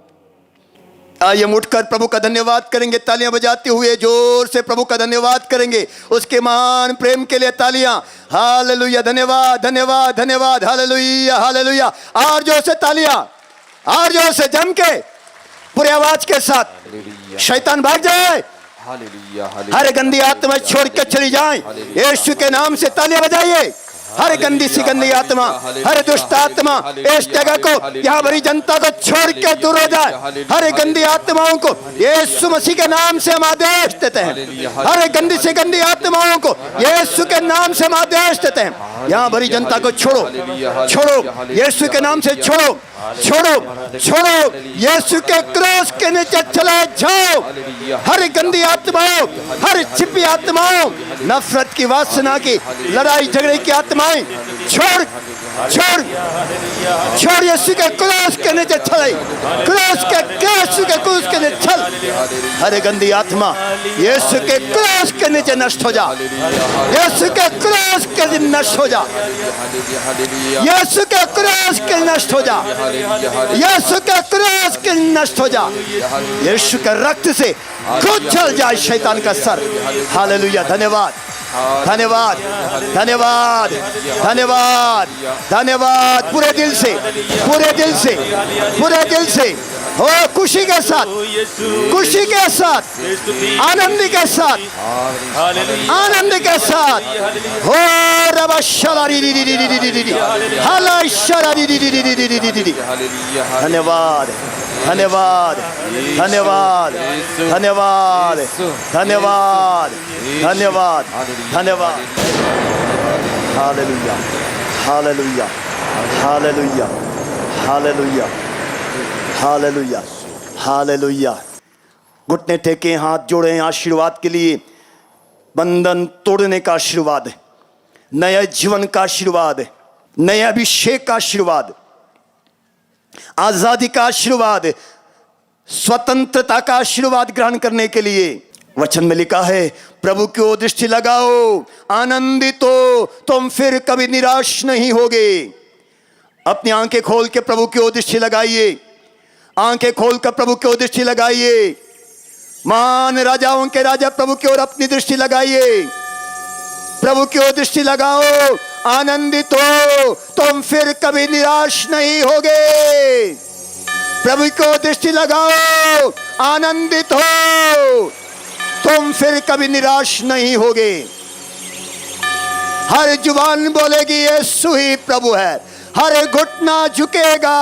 आइए हम उठकर प्रभु का धन्यवाद करेंगे, तालियां बजाते हुए जोर से प्रभु का धन्यवाद करेंगे, उसके महान प्रेम के लिए तालियां। हालेलुया, धन्यवाद धन्यवाद धन्यवाद, हालेलुया हालेलुया। और जोर से तालियां, और जोर से जम के पूरी आवाज के साथ। शैतान भाग जाए, हर गंदी आत्मा छोड़ के चली जाए यीशु के नाम से। तालियां बजाइए। हर गंदी सी गंदी आत्मा, हर दुष्ट आत्मा इस जगह को, यहाँ भरी जनता को छोड़ के दूर हो जाए। हर गंदी आत्माओं को यीशु मसीह के नाम से हम आदेश देते हैं। हर गंदी से गंदी आत्माओं को यीशु के नाम से हम आदेश देते हैं। यहाँ भरी जनता को छोड़ो, छोड़ो यीशु के नाम से, छोड़ो छोड़ो छोड़ो, यीशु के क्रूस के नीचे चले जाओ। हर गंदी आत्माओं, हर छिपी आत्माओं, नफरत की, वासना की, लड़ाई झगड़े की आत्माएं छोड़ छोड़ छोड़, यीशु के क्रूस के नीचे चले, क्रूस के नीचे चल। हर गंदी आत्मा यीशु के क्रूस के नीचे नष्ट हो जा, यीशु के क्रूस के दिन नष्ट हो जा, यीशु के क्रूस के नष्ट हो जा, यीशु के क्रूस के नष्ट हो जा। यीशु के रक्त से कुचल जाए शैतान का सर। हालेलुया, धन्यवाद धन्यवाद धन्यवाद धन्यवाद धन्यवाद। पूरे दिल से, पूरे दिल से, पूरे दिल से, हो खुशी के साथ, खुशी के साथ, आनंद के साथ, आनंद के साथ, हो रबा शरारी दी दी दी दी दी दी, हाला शरारी दी दी दी दी दी दी दी। धन्यवाद धन्यवाद धन्यवाद धन्यवाद धन्यवाद धन्यवाद धन्यवाद। Hallelujah hallelujah hallelujah hallelujah hallelujah hallelujah. घुटने टेके, हाथ जोड़े आशीर्वाद के लिए। बंधन तोड़ने का आशीर्वाद, नया जीवन का आशीर्वाद, नया अभिषेक का आशीर्वाद, आजादी का आशीर्वाद, स्वतंत्रता का आशीर्वाद ग्रहण करने के लिए वचन में लिखा है, प्रभु की ओर दृष्टि लगाओ, आनंदित हो, तुम फिर कभी निराश नहीं होगे। अपनी आंखें खोल के प्रभु की ओर दृष्टि लगाइए, आंखें खोलकर प्रभु की ओर दृष्टि लगाइए। महान राजाओं के राजा प्रभु की ओर अपनी दृष्टि लगाइए, प्रभु की ओर दृष्टि लगाओ, आनंदित हो, तुम फिर कभी निराश नहीं होगे। प्रभु की ओर दृष्टि लगाओ, आनंदित हो, तुम फिर कभी निराश नहीं होगे। हर जुबान बोलेगी यीशु ही प्रभु है। हर घुटना झुकेगा,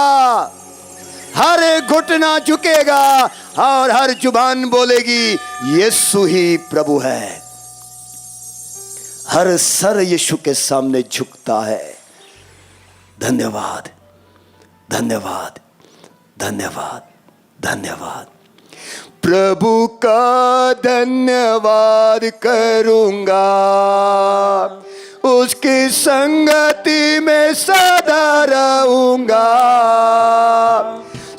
हर घुटना झुकेगा और हर जुबान बोलेगी यीशु ही प्रभु है। हर सर यीशु के सामने झुकता है। धन्यवाद, धन्यवाद, धन्यवाद, धन्यवाद। प्रभु का धन्यवाद करूंगा, उसकी संगति में सदा रहूंगा।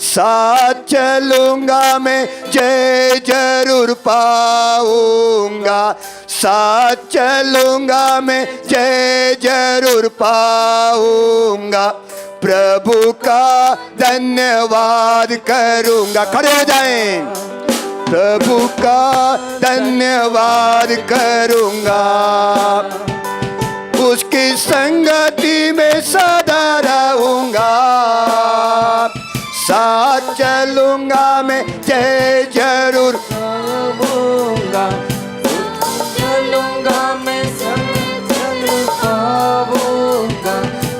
साथ चलूंगा मैं, जय जरूर पाऊंगा। साथ चलूंगा मैं, जय जरूर पाऊंगा। प्रभु का धन्यवाद करूंगा। खड़े हो जाएं। प्रभु का धन्यवाद करूंगा, उसकी संगति में सदा रहूंगा। साथ चलूंगा मैं, जय जरूर पाऊंगा। चलूंगा मैं, जरूर पाऊंगा।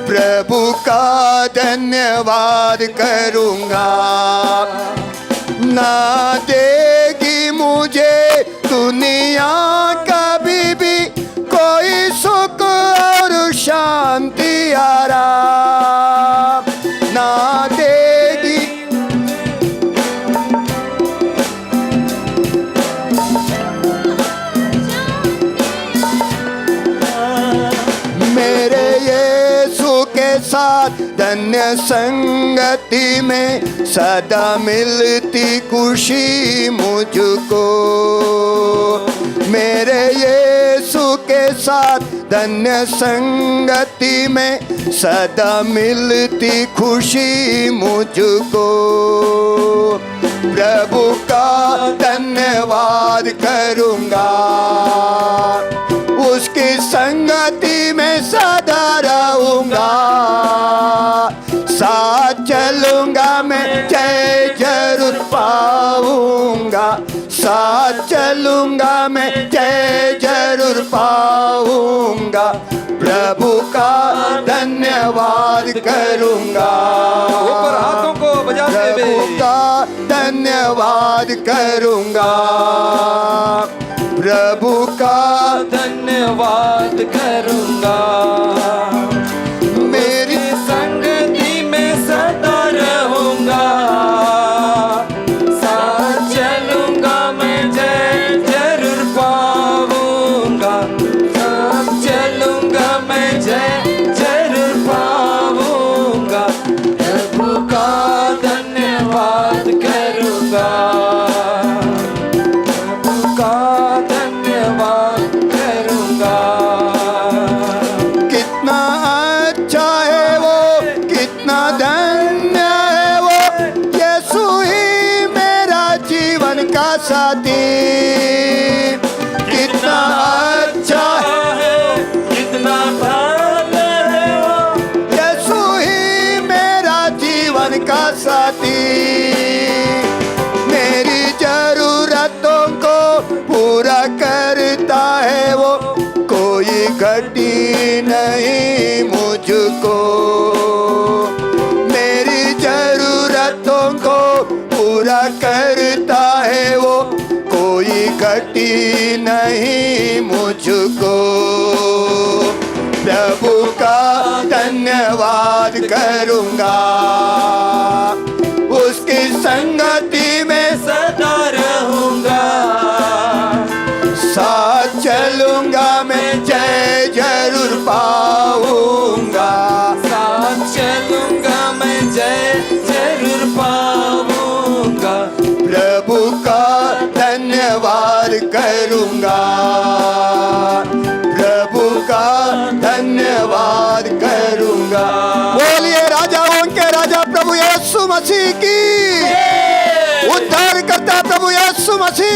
प्रभु का धन्यवाद करूंगा। ना देगी मुझे दुनिया कभी भी कोई सुख और शांति आराम, ना देगी। मेरे यीशु के साथ धन्य संगति में सदा मिलती खुशी मुझको। मेरे यीशु के साथ धन्य संगति में सदा मिलती खुशी मुझको। प्रभु का धन्यवाद करूंगा, उसकी संगति में सदा रहूंगा। साथ चलूंगा मैं, जय जरूर पाऊंगा। साथ चलूंगा मैं, जय जरूर पाऊंगा। प्रभु का धन्यवाद करूंगा। ऊपर हाथों को बजाते हुए प्रभु का धन्यवाद करूंगा। प्रभु का धन्यवाद करूंगा। मेरी संगति में सदा रहूंगा। साथ चलूंगा मैं, जय जरूर पाऊंगा। साथ चलूंगा मैं, जय जरूर पाऊंगा। प्रभु का धन्यवाद करूंगा। प्रभु का धन्यवाद करूंगा। कितना अच्छा है वो, कितना धन्य है वो, यीशु ही मेरा जीवन का साथी। कितना अच्छा है, कितना भाग है वो, यीशु ही मेरा जीवन का साथी। मेरी जरूरतों को पूरा करता है वो, कोई घटी नहीं मुझको। मेरी जरूरतों को पूरा करता है वो, कोई घटी नहीं मुझको। प्रभु का धन्यवाद करूंगा, उसकी संगति में सदा रहूंगा। साथ चलूंगा मैं, जय जरूर पाऊंगा। साथ चलूंगा मैं, जय जरूर पाऊंगा। प्रभु का धन्यवाद करूंगा। प्रभु का धन्यवाद करूंगा। बोलिए राजाओं के राजा प्रभु यीशु मसीह की। उद्धार करता प्रभु यीशु मसीह